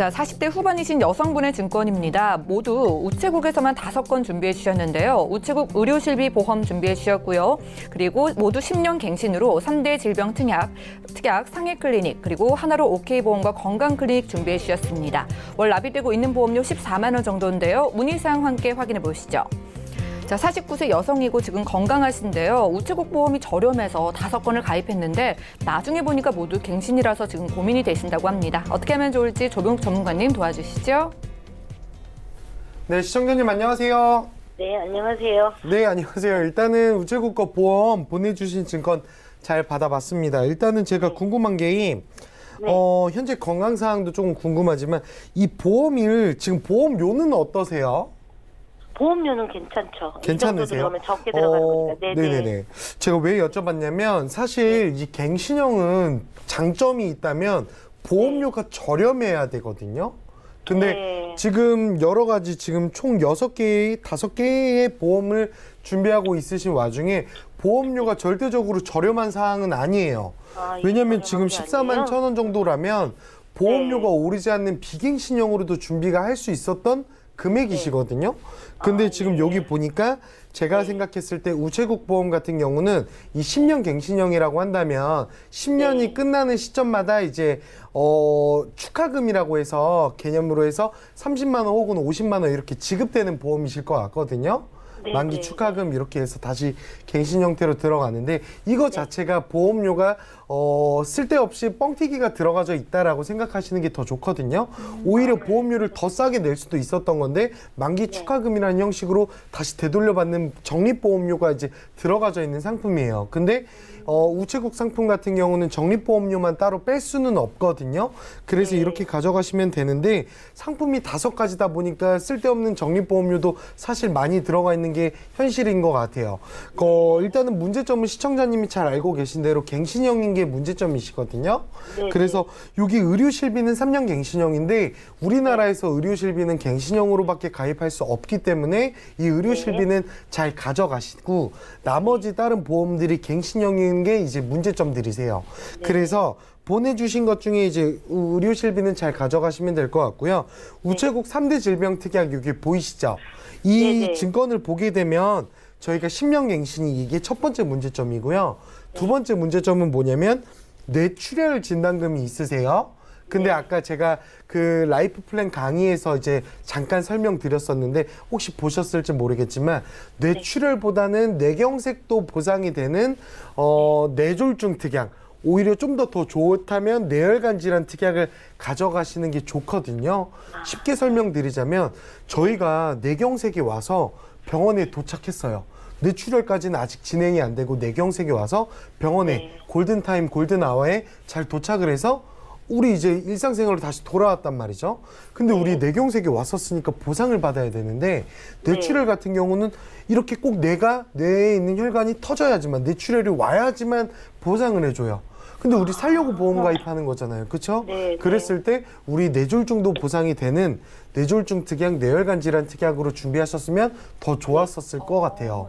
B: 자, 40대 후반이신 여성분의 증권입니다. 모두 우체국에서만 5건 준비해 주셨는데요. 우체국 의료실비 보험 준비해 주셨고요. 그리고 모두 10년 갱신으로 3대 질병 특약 상해클리닉, 그리고 하나로 OK보험과 건강클리닉 준비해 주셨습니다. 월 납입되고 있는 보험료 14만 원 정도인데요. 문의사항 함께 확인해 보시죠. 자, 49세 여성이고 지금 건강하신데요. 우체국 보험이 저렴해서 5건을 가입했는데 나중에 보니까 모두 갱신이라서 지금 고민이 되신다고 합니다. 어떻게 하면 좋을지 조병욱 전문가님 도와주시죠.
C: 네, 시청자님 안녕하세요.
E: 네, 안녕하세요.
C: 네, 안녕하세요. 일단은 우체국 거 보험 보내주신 증권 잘 받아봤습니다. 일단은 제가 궁금한 게 현재 건강 사항도 조금 궁금하지만 이 보험일 지금 보험료는 어떠세요?
E: 보험료는 괜찮죠. 이 정도
C: 괜찮으세요?
E: 들어가면 적게 들어가는 거니까.
C: 네네네. 제가 왜 여쭤봤냐면 사실 이 갱신형은 장점이 있다면 보험료가 저렴해야 되거든요. 근데
E: 네.
C: 지금 여러 가지 지금 총 5개의 보험을 준비하고 있으신 와중에 보험료가 절대적으로 저렴한 사항은 아니에요. 왜냐면 지금 14만 1,000원 정도라면 보험료가 오르지 않는 비갱신형으로도 준비가 할 수 있었던 금액이시거든요. 근데 지금 여기 보니까 제가 생각했을 때 우체국 보험 같은 경우는 이 10년 갱신형이라고 한다면 10년이 끝나는 시점마다 이제 축하금이라고 해서 개념으로 해서 30만 원 혹은 50만 원 이렇게 지급되는 보험이실 것 같거든요. 만기 축하금 이렇게 해서 다시 갱신 형태로 들어가는데 이거 자체가 보험료가 쓸데없이 뻥튀기가 들어가져 있다라고 생각하시는 게 더 좋거든요. 오히려 보험료를 더 싸게 낼 수도 있었던 건데 만기 축하금이라는 형식으로 다시 되돌려받는 적립보험료가 이제 들어가져 있는 상품이에요. 근데 우체국 상품 같은 경우는 적립보험료만 따로 뺄 수는 없거든요. 그래서 이렇게 가져가시면 되는데 상품이 5가지다 보니까 쓸데없는 적립보험료도 사실 많이 들어가 있는 게 현실인 것 같아요. 일단은 문제점은 시청자님이 잘 알고 계신 대로 갱신형인 게 문제점이시거든요. 그래서 여기 의료실비는 3년 갱신형인데 우리나라에서 의료실비는 갱신형으로밖에 가입할 수 없기 때문에 이 의료실비는 잘 가져가시고 나머지 다른 보험들이 갱신형인 게 이제 문제점들이세요. 그래서 보내주신 것 중에 이제 의료실비는 잘 가져가시면 될 것 같고요. 우체국 3대 질병 특약 여기 보이시죠? 이 증권을 보게 되면 저희가 10년 갱신이 이게 첫 번째 문제점이고요. 두 번째 문제점은 뭐냐면 뇌출혈 진단금이 있으세요. 근데 아까 제가 그 라이프 플랜 강의에서 이제 잠깐 설명드렸었는데 혹시 보셨을지 모르겠지만 뇌출혈보다는 뇌경색도 보상이 되는 뇌졸중 특약 오히려 좀 더 좋다면 뇌혈관 질환 특약을 가져가시는 게 좋거든요. 쉽게 설명드리자면 저희가 뇌경색이 와서 병원에 도착했어요. 뇌출혈까지는 아직 진행이 안 되고 뇌경색이 와서 병원에 골든타임 골든아워에 잘 도착을 해서 우리 이제 일상생활로 다시 돌아왔단 말이죠. 근데 우리 뇌경색이 왔었으니까 보상을 받아야 되는데 뇌출혈 같은 경우는 이렇게 꼭 뇌에 있는 혈관이 터져야지만 뇌출혈이 와야지만 보상을 해줘요. 근데 우리 살려고 보험 가입하는 거잖아요. 그렇죠? 그랬을 때 우리 뇌졸중도 보상이 되는 뇌졸중 특약, 뇌혈관 질환 특약으로 준비하셨으면 더 좋았었을 것 같아요.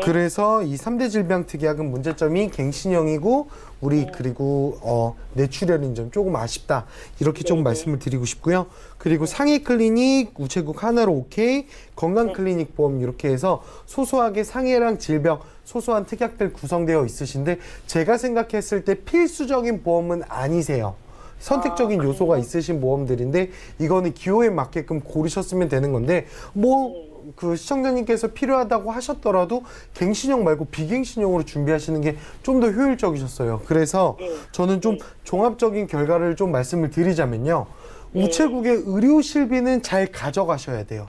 C: 그래서 이 3대 질병 특약은 문제점이 갱신형이고 우리 그리고 뇌출혈인 점 조금 아쉽다. 이렇게 조금 말씀을 드리고 싶고요. 그리고 상해 클리닉, 우체국 하나로 오케이, 건강 클리닉 보험 이렇게 해서 소소하게 상해랑 질병, 소소한 특약들 구성되어 있으신데 제가 생각했을 때 필수적인 보험은 아니세요. 선택적인 요소가 있으신 보험들인데 이거는 기호에 맞게끔 고르셨으면 되는 건데 그 시청자님께서 필요하다고 하셨더라도 갱신형 말고 비갱신형으로 준비하시는 게 좀 더 효율적이셨어요. 그래서 저는 좀 종합적인 결과를 좀 말씀을 드리자면요. 우체국의 의료실비는 잘 가져가셔야 돼요.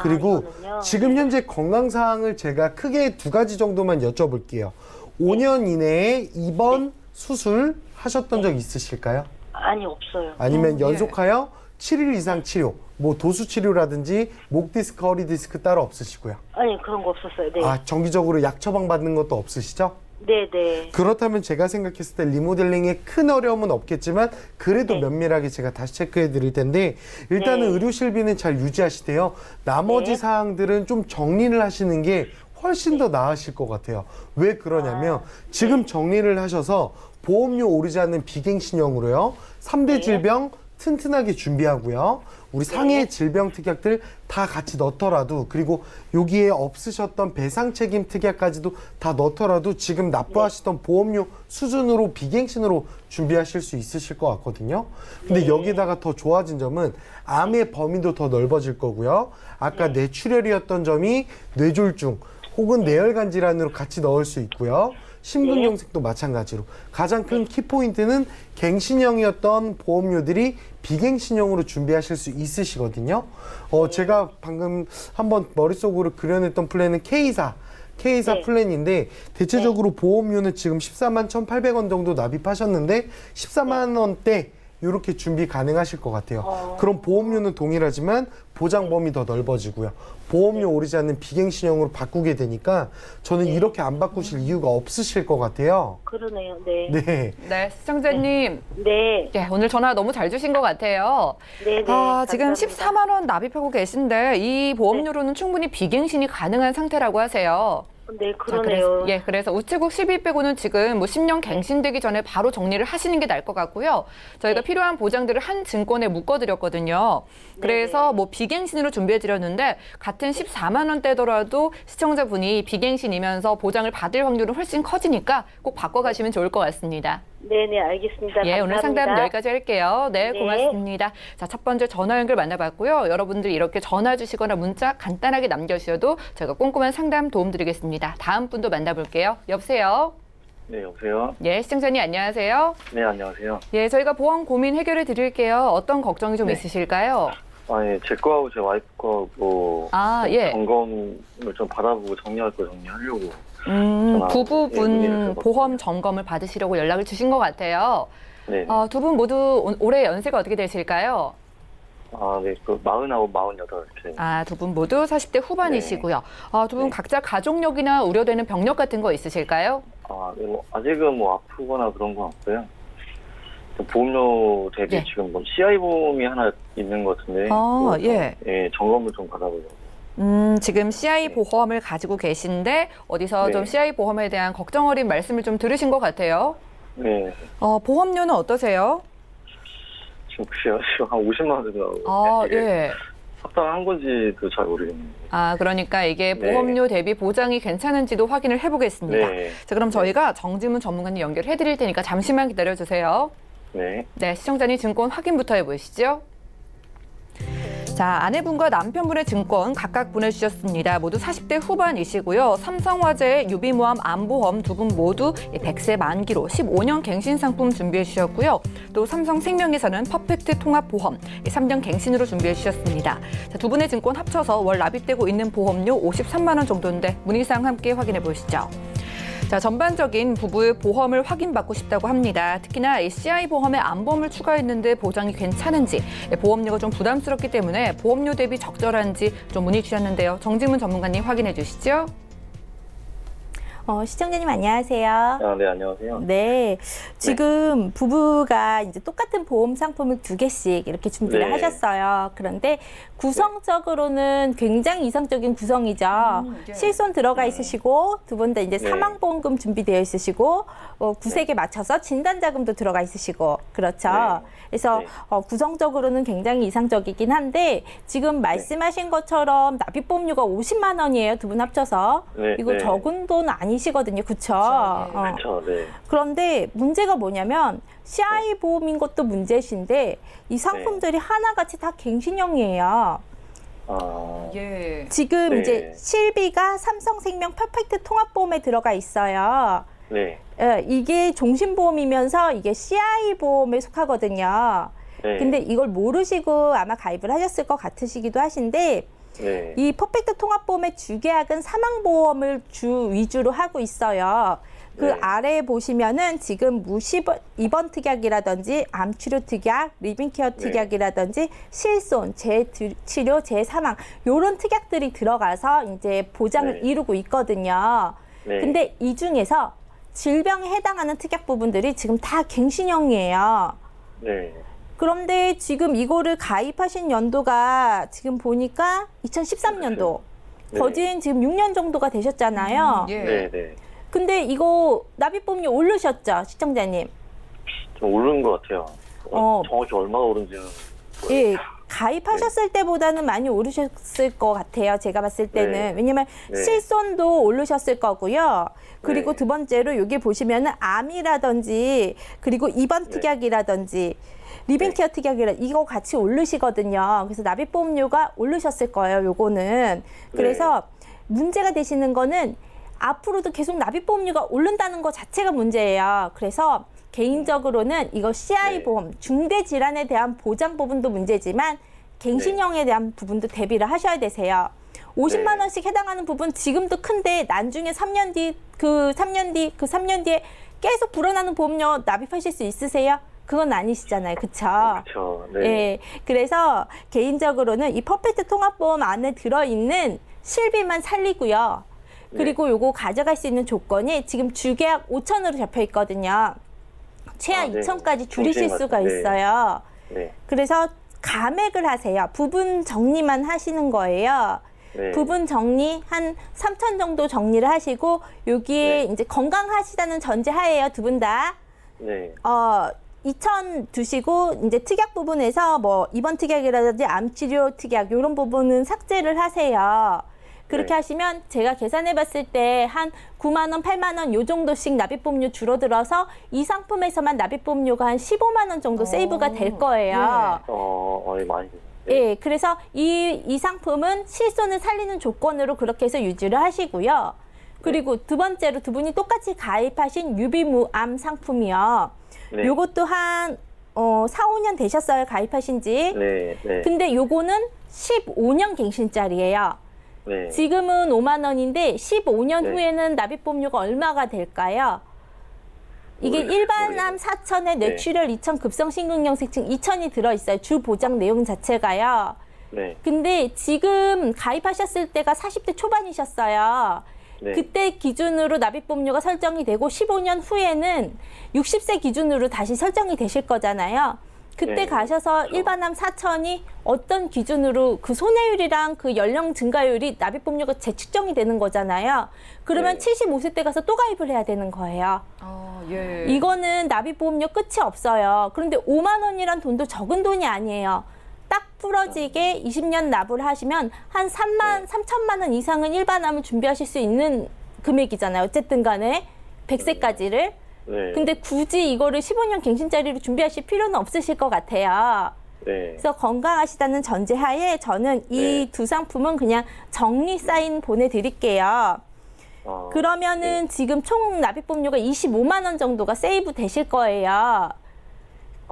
C: 그리고 지금 현재 건강사항을 제가 크게 2가지 정도만 여쭤볼게요. 5년 이내에 입원, 수술 하셨던 적 있으실까요?
E: 아니, 없어요.
C: 아니면 연속하여 7일 이상 치료, 뭐 도수 치료라든지 목 디스크, 허리 디스크 따로 없으시고요.
E: 아니, 그런 거 없었어요. 네.
C: 정기적으로 약 처방 받는 것도 없으시죠?
E: 네.
C: 그렇다면 제가 생각했을 때 리모델링에 큰 어려움은 없겠지만 그래도 면밀하게 제가 다시 체크해 드릴 텐데 일단은 의료실비는 잘 유지하시대요. 나머지 사항들은 좀 정리를 하시는 게 훨씬 더 나으실 것 같아요. 왜 그러냐면 지금 정리를 하셔서 보험료 오르지 않는 비갱신형으로요. 3대 질병 튼튼하게 준비하고요. 우리 상해 질병 특약들 다 같이 넣더라도, 그리고 여기에 없으셨던 배상 책임 특약까지도 다 넣더라도 지금 납부하시던 보험료 수준으로 비갱신으로 준비하실 수 있으실 것 같거든요. 근데 여기다가 더 좋아진 점은 암의 범위도 더 넓어질 거고요. 아까 뇌출혈이었던 점이 뇌졸중 혹은 뇌혈관 질환으로 같이 넣을 수 있고요. 심근경색도 마찬가지로 가장 큰 키포인트는 갱신형이었던 보험료들이 비갱신형으로 준비하실 수 있으시거든요. 제가 방금 한번 머릿속으로 그려냈던 플랜은 K사
E: 네.
C: 플랜인데 대체적으로 보험료는 지금 14만 1,800원 정도 납입하셨는데 14만 원대 이렇게 준비 가능하실 것 같아요. 그럼 보험료는 동일하지만 보장 범위 더 넓어지고요. 보험료 오르지 않는 비갱신형으로 바꾸게 되니까 저는 이렇게 안 바꾸실 이유가 없으실 것 같아요.
E: 그러네요. 네.
C: 네.
B: 네, 시청자님.
E: 네.
B: 예, 오늘 전화 너무 잘 주신 것 같아요.
E: 네.
B: 지금
E: 감사합니다.
B: 14만 원 납입하고 계신데 이 보험료로는 충분히 비갱신이 가능한 상태라고 하세요.
E: 네,
B: 자,
E: 그러네요.
B: 그래서 우체국 12 빼고는 지금 뭐 10년 갱신되기 전에 바로 정리를 하시는 게 나을 것 같고요. 저희가 필요한 보장들을 한 증권에 묶어드렸거든요. 그래서 뭐 비갱신으로 준비해드렸는데 같은 14만 원대더라도 시청자분이 비갱신이면서 보장을 받을 확률은 훨씬 커지니까 꼭 바꿔가시면 좋을 것 같습니다.
E: 네네, 알겠습니다.
B: 예, 오늘 상담
E: 감사합니다.
B: 여기까지 할게요. 네,
E: 네.
B: 고맙습니다. 자, 첫 번째 전화 연결 만나봤고요. 여러분들이 이렇게 전화 주시거나 문자 간단하게 남겨주셔도 저희가 꼼꼼한 상담 도움 드리겠습니다. 다음 분도 만나볼게요. 여보세요?
F: 네, 여보세요?
B: 예, 시청자님 안녕하세요.
F: 네, 안녕하세요.
B: 예, 저희가 보험 고민 해결해 드릴게요. 어떤 걱정이 좀
F: 네.
B: 있으실까요?
F: 예, 제 거하고 제 와이프 거하고
B: 예.
F: 점검을 좀 받아보고 정리할 거 정리하려고. 문의를
B: 부부분
F: 드렸거든요.
B: 보험 점검을 받으시려고 연락을 주신 것 같아요.
F: 네.
B: 두 분 모두 올해 연세가 어떻게 되실까요?
F: 네, 그 40하고 48 이렇게.
B: 두 분 모두 40대 후반이시고요. 두 분
F: 네.
B: 각자 가족력이나 우려되는 병력 같은 거 있으실까요?
F: 네, 아직은 뭐 아프거나 그런 건 없고요. 보험료 대비
B: 예.
F: 지금 뭐 CI 보험이 하나 있는 것 같은데.
B: 예.
F: 예, 점검을 좀 받아보려고.
B: 지금 CI 보험을 가지고 계신데 어디서
F: 네.
B: 좀 CI 보험에 대한 걱정 어린 말씀을 좀 들으신 것 같아요.
F: 네.
B: 보험료는 어떠세요?
F: 지금 글쎄요. 지금 한 50만 원 정도 나오고.
B: 예.
F: 합당한 건지도 잘 모르겠네요.
B: 그러니까 이게
F: 네.
B: 보험료 대비 보장이 괜찮은지도 확인을 해보겠습니다.
F: 네.
B: 자, 그럼 저희가 정지문 전문가님 연결해 드릴 테니까 잠시만 기다려주세요.
F: 네.
B: 네, 시청자님 증권 확인부터 해보시죠. 자, 아내분과 남편분의 증권 각각 보내주셨습니다. 모두 40대 후반이시고요. 삼성화재, 유비모함, 안보험 두 분 모두 100세 만기로 15년 갱신 상품 준비해 주셨고요. 또 삼성생명에서는 퍼펙트 통합보험 3년 갱신으로 준비해 주셨습니다. 자, 두 분의 증권 합쳐서 월 납입되고 있는 보험료 53만 원 정도인데 문의사항 함께 확인해 보시죠. 자, 전반적인 부부의 보험을 확인받고 싶다고 합니다. 특히나 이 CI 보험에 안보험을 추가했는데 보장이 괜찮은지, 보험료가 좀 부담스럽기 때문에 보험료 대비 적절한지 좀 문의 주셨는데요. 정지문 전문가님 확인해 주시죠.
D: 시청자님 안녕하세요.
F: 네, 안녕하세요.
D: 네, 지금 부부가 이제 똑같은 보험 상품을 2개씩 이렇게 준비를
F: 네.
D: 하셨어요. 그런데 구성적으로는 굉장히 이상적인 구성이죠. 실손 들어가 있으시고 두 분 다 이제
F: 네.
D: 사망보험금 준비되어 있으시고 구색에 맞춰서 진단자금도 들어가 있으시고 그렇죠.
F: 네.
D: 그래서
F: 네.
D: 구성적으로는 굉장히 이상적이긴 한데 지금 말씀하신 것처럼 납입보험료가 50만 원이에요. 두 분 합쳐서.
F: 네,
D: 이거
F: 네.
D: 적은 돈 아니시거든요. 그쵸?
F: 그렇죠. 네.
D: 그런데 문제가 뭐냐면 CI 보험인 것도 문제신데 이 상품들이 하나같이 다 갱신형이에요.
B: 예.
D: 지금
F: 네.
D: 이제 실비가 삼성생명 퍼펙트 통합보험에 들어가 있어요.
F: 네.
D: 이게 종신보험이면서 이게 CI 보험에 속하거든요.
F: 네.
D: 근데 이걸 모르시고 아마 가입을 하셨을 것 같으시기도 하신데
F: 네.
D: 이 퍼펙트 통합보험의 주계약은 사망보험을 위주로 하고 있어요. 그
F: 네.
D: 아래에 보시면은 지금 입원 특약이라든지 암치료 특약, 리빙케어 특약이라든지 실손, 재치료, 재사망 요런 특약들이 들어가서 이제 보장을
F: 네.
D: 이루고 있거든요.
F: 네.
D: 근데 이 중에서 질병에 해당하는 특약 부분들이 지금 다 갱신형이에요.
F: 네.
D: 그런데 지금 이거를 가입하신 연도가 지금 보니까 2013년도.
F: 네.
D: 거진 지금 6년 정도가 되셨잖아요.
B: 예.
F: 네. 네.
D: 근데 이거 납입보험료 오르셨죠, 시청자님?
F: 좀 오른 것 같아요. 정확히 얼마나 오른지는.
D: 예, 가입하셨을 때보다는 많이 오르셨을 것 같아요. 제가 봤을 때는.
F: 네.
D: 왜냐면
F: 네.
D: 실손도 오르셨을 거고요. 그리고
F: 네.
D: 두 번째로 여기 보시면은 암이라든지 그리고 입원 특약이라든지 리빙케어 특약이라 이거 같이 오르시거든요. 그래서 납입보험료가 오르셨을 거예요. 요거는. 그래서 문제가 되시는 거는 앞으로도 계속 납입보험료가 오른다는 것 자체가 문제예요. 그래서 개인적으로는 이거 CI 보험, 중대질환에 대한 보장 부분도 문제지만 갱신형에 대한 부분도 대비를 하셔야 되세요. 50만 원씩 해당하는 부분 지금도 큰데 나중에 3년 뒤, 그 3년 뒤에 계속 불어나는 보험료 납입하실 수 있으세요? 그건 아니시잖아요. 그쵸?
F: 그렇죠. 네.
D: 예. 그래서 개인적으로는 이 퍼펙트 통합보험 안에 들어있는 실비만 살리고요. 그리고 요거 가져갈 수 있는 조건이 지금 주계약 5천으로 잡혀 있거든요. 최하
F: 네.
D: 2천까지 줄이실
F: 정신이
D: 수가
F: 맞- 네.
D: 있어요.
F: 네.
D: 그래서 감액을 하세요. 부분 정리만 하시는 거예요.
F: 네.
D: 부분 정리 한 3천 정도 정리를 하시고 여기에
F: 네.
D: 이제 건강하시다는 전제 하에요. 두 분 다.
F: 네.
D: 2천 두시고 이제 특약 부분에서 뭐 입원 특약이라든지 암치료 특약 이런 부분은 삭제를 하세요. 그렇게
F: 네.
D: 하시면 제가 계산해 봤을 때 한 9만 원, 8만 원 요 정도씩 납입보험료 줄어들어서 이 상품에서만 납입보험료가 한 15만 원 정도 세이브가 될 거예요.
F: 많이.
D: 예, 그래서 이 상품은 실손을 살리는 조건으로 그렇게 해서 유지를 하시고요. 그리고 두 번째로 두 분이 똑같이 가입하신 유비무암 상품이요.
F: 네.
D: 요것도 한 4, 5년 되셨어요, 가입하신 지.
F: 네. 네.
D: 근데 요거는 15년 갱신짜리예요.
F: 네.
D: 지금은 5만 원인데 15년
F: 네.
D: 후에는 납입보험료가 얼마가 될까요? 이게 일반암 4천에
F: 네.
D: 뇌출혈 2천 급성심근경색증 2천이 들어있어요. 주 보장 내용 자체가요.
F: 네.
D: 근데 지금 가입하셨을 때가 40대 초반이셨어요.
F: 네.
D: 그때 기준으로 납입보험료가 설정이 되고 15년 후에는 60세 기준으로 다시 설정이 되실 거잖아요. 그때
F: 네.
D: 가셔서 일반암 4천이 어떤 기준으로 그 손해율이랑 그 연령 증가율이 납입보험료가 재측정이 되는 거잖아요. 그러면
F: 네.
D: 75세 때 가서 또 가입을 해야 되는 거예요.
B: 예.
D: 이거는 납입보험료 끝이 없어요. 그런데 5만 원이란 돈도 적은 돈이 아니에요. 딱 부러지게 20년 납을 하시면 한 3천만 원 이상은 일반암을 준비하실 수 있는 금액이잖아요. 어쨌든 간에 100세까지를.
F: 네.
D: 근데 굳이 이거를 15년 갱신짜리로 준비하실 필요는 없으실 것 같아요.
F: 네.
D: 그래서 건강하시다는 전제하에 저는 이 두 상품은 그냥 정리 사인 보내드릴게요. 그러면은 지금 총 납입보험료가 25만 원 정도가 세이브 되실 거예요.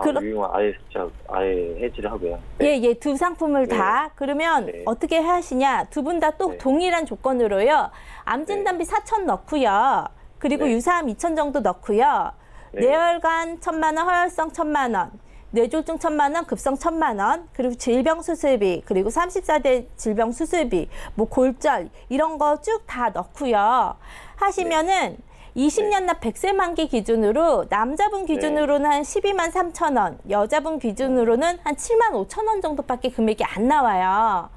F: 이건 아예 진짜 아예 해지를 하고요. 네.
D: 예, 두 상품을
F: 네.
D: 다. 그러면
F: 네.
D: 어떻게 하시냐? 두 분 다 또
F: 네.
D: 동일한 조건으로요. 암진단비 4천 넣고요. 그리고
F: 네.
D: 유사암 2천 정도 넣고요.
F: 네.
D: 뇌혈관 1,000만 원, 허혈성 1,000만 원, 뇌졸중 1,000만 원, 급성 1,000만 원, 그리고 질병 수술비, 그리고 34대 질병 수술비, 뭐 골절 이런 거 쭉 다 넣고요. 하시면은 20년 납 100세 만기 기준으로 남자분 기준으로는 한 12만 3천 원, 여자분 기준으로는 한 7만 5천 원 정도밖에 금액이 안 나와요.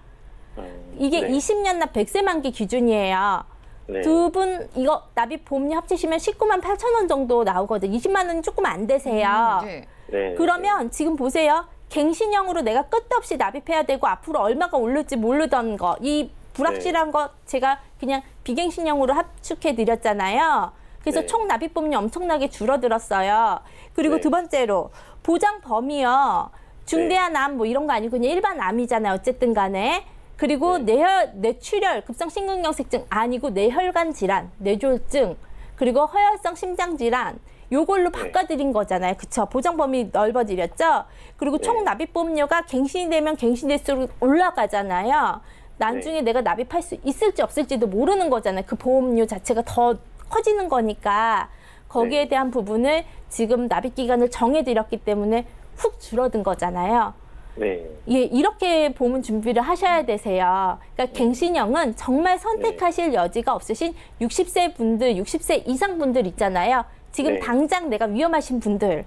D: 이게
F: 네.
D: 20년 납 100세 만기 기준이에요.
F: 네.
D: 두 분 이거 납입 보험료 합치시면 19만 8천 원 정도 나오거든요. 20만 원이 조금 안 되세요.
B: 예.
F: 네.
D: 그러면 지금 보세요. 갱신형으로 내가 끝도 없이 납입해야 되고 앞으로 얼마가 오를지 모르던 거, 이 불확실한 거 제가 그냥 비갱신형으로 합축해 드렸잖아요. 그래서
F: 네.
D: 총 납입보험료 엄청나게 줄어들었어요. 그리고
F: 네.
D: 두 번째로 보장 범위요. 중대한 암 뭐 이런 거 아니고 그냥 일반 암이잖아요. 어쨌든 간에. 그리고 뇌출혈, 급성심근경색증 아니고 뇌혈관 질환, 뇌졸중, 그리고 허혈성 심장 질환 요걸로 바꿔드린 거잖아요. 그쵸? 보장 범위 넓어드렸죠? 그리고 총 납입보험료가 갱신이 되면 갱신될수록 올라가잖아요. 나중에 내가 납입할 수 있을지 없을지도 모르는 거잖아요. 그 보험료 자체가 더 커지는 거니까 거기에 대한 부분을 지금 납입 기간을 정해드렸기 때문에 훅 줄어든 거잖아요.
F: 네.
D: 예, 이렇게 보험 준비를 하셔야 되세요. 그러니까 갱신형은 정말 선택하실 여지가 없으신 60세 분들, 60세 이상 분들 있잖아요. 지금
F: 네.
D: 당장 내가 위험하신 분들,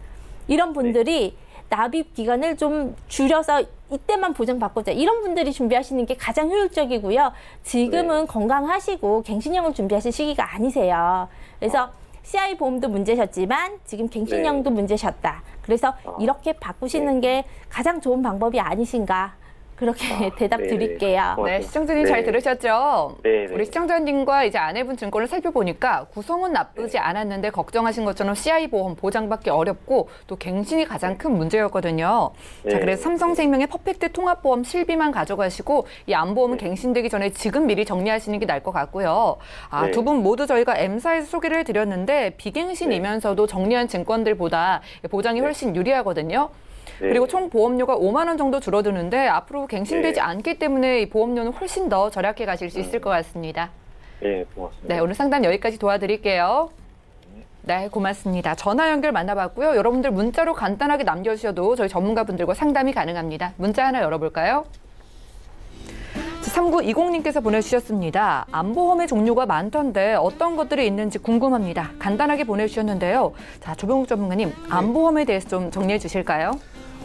D: 이런 분들이 납입 기간을 좀 줄여서 이때만 보장받고자 이런 분들이 준비하시는 게 가장 효율적이고요. 지금은 건강하시고 갱신형을 준비하실 시기가 아니세요. 그래서 CI 보험도 문제셨지만 지금 갱신형도 문제셨다. 그래서 이렇게 바꾸시는 게 가장 좋은 방법이 아니신가. 그렇게 대답
F: 네네.
D: 드릴게요.
F: 고맙습니다.
B: 네, 시청자님 잘 들으셨죠?
F: 네.
B: 우리 시청자님과 이제 아내분 증권을 살펴보니까 구성은 나쁘지 않았는데 걱정하신 것처럼 CI 보험 보장받기 어렵고 또 갱신이 가장 큰 문제였거든요. 자,
F: 네.
B: 그래서 삼성생명의 퍼펙트 통합보험 실비만 가져가시고 이 암보험은 갱신되기 전에 지금 미리 정리하시는 게 나을 것 같고요.
F: 네.
B: 두 분 모두 저희가 M사에서 소개를 해드렸는데 비갱신이면서도 정리한 증권들보다 보장이 훨씬 유리하거든요.
F: 네.
B: 그리고 총 보험료가 5만 원 정도 줄어드는데 앞으로 갱신되지
F: 네.
B: 않기 때문에 이 보험료는 훨씬 더 절약해 가실 수 있을 것 같습니다.
F: 네, 고맙습니다.
B: 네, 오늘 상담 여기까지 도와드릴게요. 네, 고맙습니다. 전화 연결 만나봤고요. 여러분들 문자로 간단하게 남겨주셔도 저희 전문가분들과 상담이 가능합니다. 문자 하나 열어볼까요? 3920님께서 보내주셨습니다. 암보험의 종류가 많던데 어떤 것들이 있는지 궁금합니다. 간단하게 보내주셨는데요. 자, 조병욱 전문가님, 암보험에 대해서 좀 정리해 주실까요?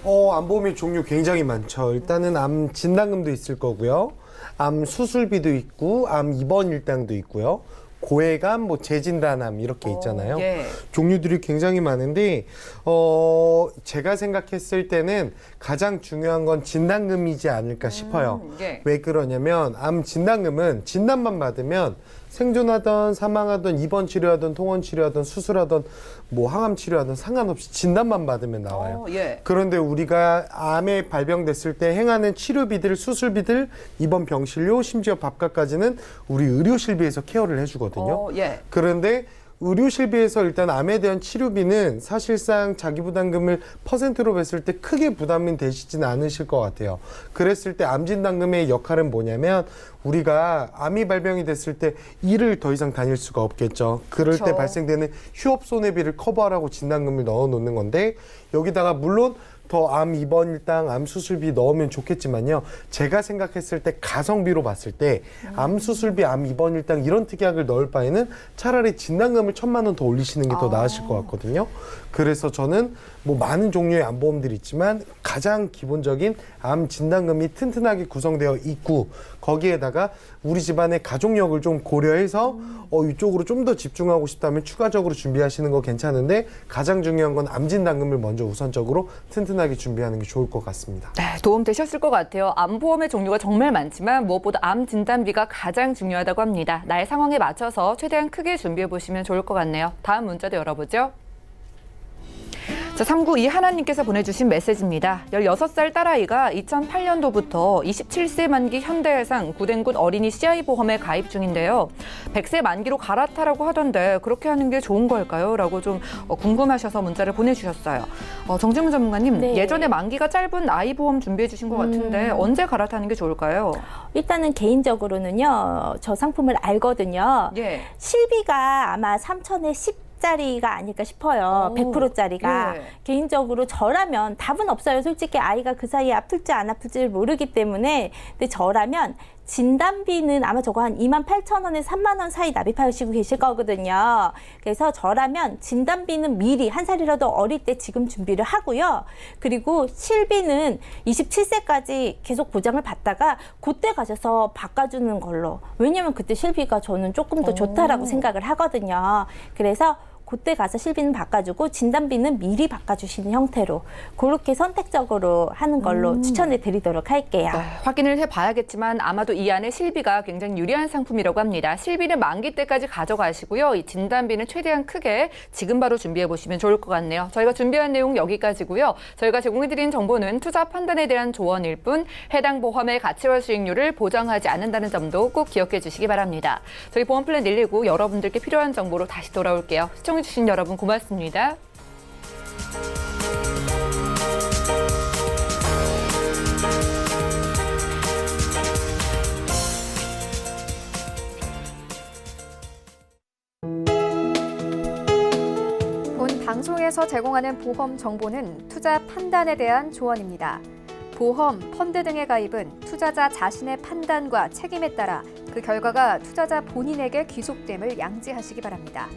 C: 암보험의 종류 굉장히 많죠. 일단은 암 진단금도 있을 거고요. 암 수술비도 있고, 암 입원 일당도 있고요. 고해감, 재진단암 이렇게 있잖아요.
B: 예.
C: 종류들이 굉장히 많은데 제가 생각했을 때는 가장 중요한 건 진단금이지 않을까 싶어요.
B: 예.
C: 왜 그러냐면 암 진단금은 진단만 받으면 생존하던 사망하던 입원 치료하던 통원 치료하던 수술하던 항암 치료하던 상관없이 진단만 받으면 나와요.
B: 예.
C: 그런데 우리가 암에 발병됐을 때 행하는 치료비들, 수술비들, 입원 병실료, 심지어 밥값까지는 우리 의료실비에서 케어를 해주거든요.
B: 예.
C: 그런데 의료실비에서 일단 암에 대한 치료비는 사실상 자기부담금을 퍼센트로 뵀을 때 크게 부담이 되시지는 않으실 것 같아요. 그랬을 때 암진단금의 역할은 뭐냐면 우리가 암이 발병이 됐을 때 일을 더 이상 다닐 수가 없겠죠. 그럴 때
B: 그렇죠.
C: 발생되는 휴업 손해비를 커버하라고 진단금을 넣어 놓는 건데 여기다가 물론 더 암 입원 일당, 암 수술비 넣으면 좋겠지만요. 제가 생각했을 때 가성비로 봤을 때 암 수술비, 암 입원 일당 이런 특약을 넣을 바에는 차라리 진단금을 1,000만 원 더 올리시는 게 더 나으실 것 같거든요. 그래서 저는 많은 종류의 암보험들이 있지만 가장 기본적인 암 진단금이 튼튼하게 구성되어 있고 거기에다가 우리 집안의 가족력을 좀 고려해서 이쪽으로 좀 더 집중하고 싶다면 추가적으로 준비하시는 거 괜찮은데 가장 중요한 건 암 진단금을 먼저 우선적으로 튼튼하게 준비하는 게 좋을 것 같습니다.
B: 네, 도움 되셨을 것 같아요. 암보험의 종류가 정말 많지만 무엇보다 암 진단비가 가장 중요하다고 합니다. 나의 상황에 맞춰서 최대한 크게 준비해 보시면 좋을 것 같네요. 다음 문자도 열어보죠. 자, 392 하나님께서 보내주신 메시지입니다. 16살 딸아이가 2008년도부터 27세 만기 현대해상 구댕군 어린이 CI 보험에 가입 중인데요. 100세 만기로 갈아타라고 하던데 그렇게 하는 게 좋은 걸까요? 라고 좀 궁금하셔서 문자를 보내주셨어요. 정진문 전문가님,
D: 네.
B: 예전에 만기가 짧은 아이 보험 준비해 주신 것 같은데 언제 갈아타는 게 좋을까요?
D: 일단은 개인적으로는요. 저 상품을 알거든요.
B: 예.
D: 실비가 아마 3,000에 10짜리가 아닐까 싶어요. 100%짜리가.
B: 예.
D: 개인적으로 저라면 답은 없어요. 솔직히 아이가 그 사이에 아플지 안 아플지를 모르기 때문에. 근데 저라면 진단비는 아마 저거 한 28,000원에 3만 원 사이 납입하시고 계실 거거든요. 그래서 저라면 진단비는 미리 한 살이라도 어릴 때 지금 준비를 하고요. 그리고 실비는 27세까지 계속 보장을 받다가 그때 가셔서 바꿔주는 걸로. 왜냐면 그때 실비가 저는 조금 더 좋다라고 생각을 하거든요. 그래서 그때 가서 실비는 바꿔주고 진단비는 미리 바꿔주시는 형태로 그렇게 선택적으로 하는 걸로 추천해 드리도록 할게요.
B: 네, 확인을 해봐야겠지만 아마도 이 안에 실비가 굉장히 유리한 상품이라고 합니다. 실비는 만기 때까지 가져가시고요. 이 진단비는 최대한 크게 지금 바로 준비해 보시면 좋을 것 같네요. 저희가 준비한 내용 여기까지고요. 저희가 제공해드린 정보는 투자 판단에 대한 조언일 뿐 해당 보험의 가치와 수익률을 보장하지 않는다는 점도 꼭 기억해 주시기 바랍니다. 저희 보험플랜 119 여러분들께 필요한 정보로 다시 돌아올게요. 시청해주신 여러분 고맙습니다.
A: 본 방송에서 제공하는 보험 정보는 투자 판단에 대한 조언입니다. 보험, 펀드 등의 가입은 투자자 자신의 판단과 책임에 따라 그 결과가 투자자 본인에게 귀속됨을 양지하시기 바랍니다.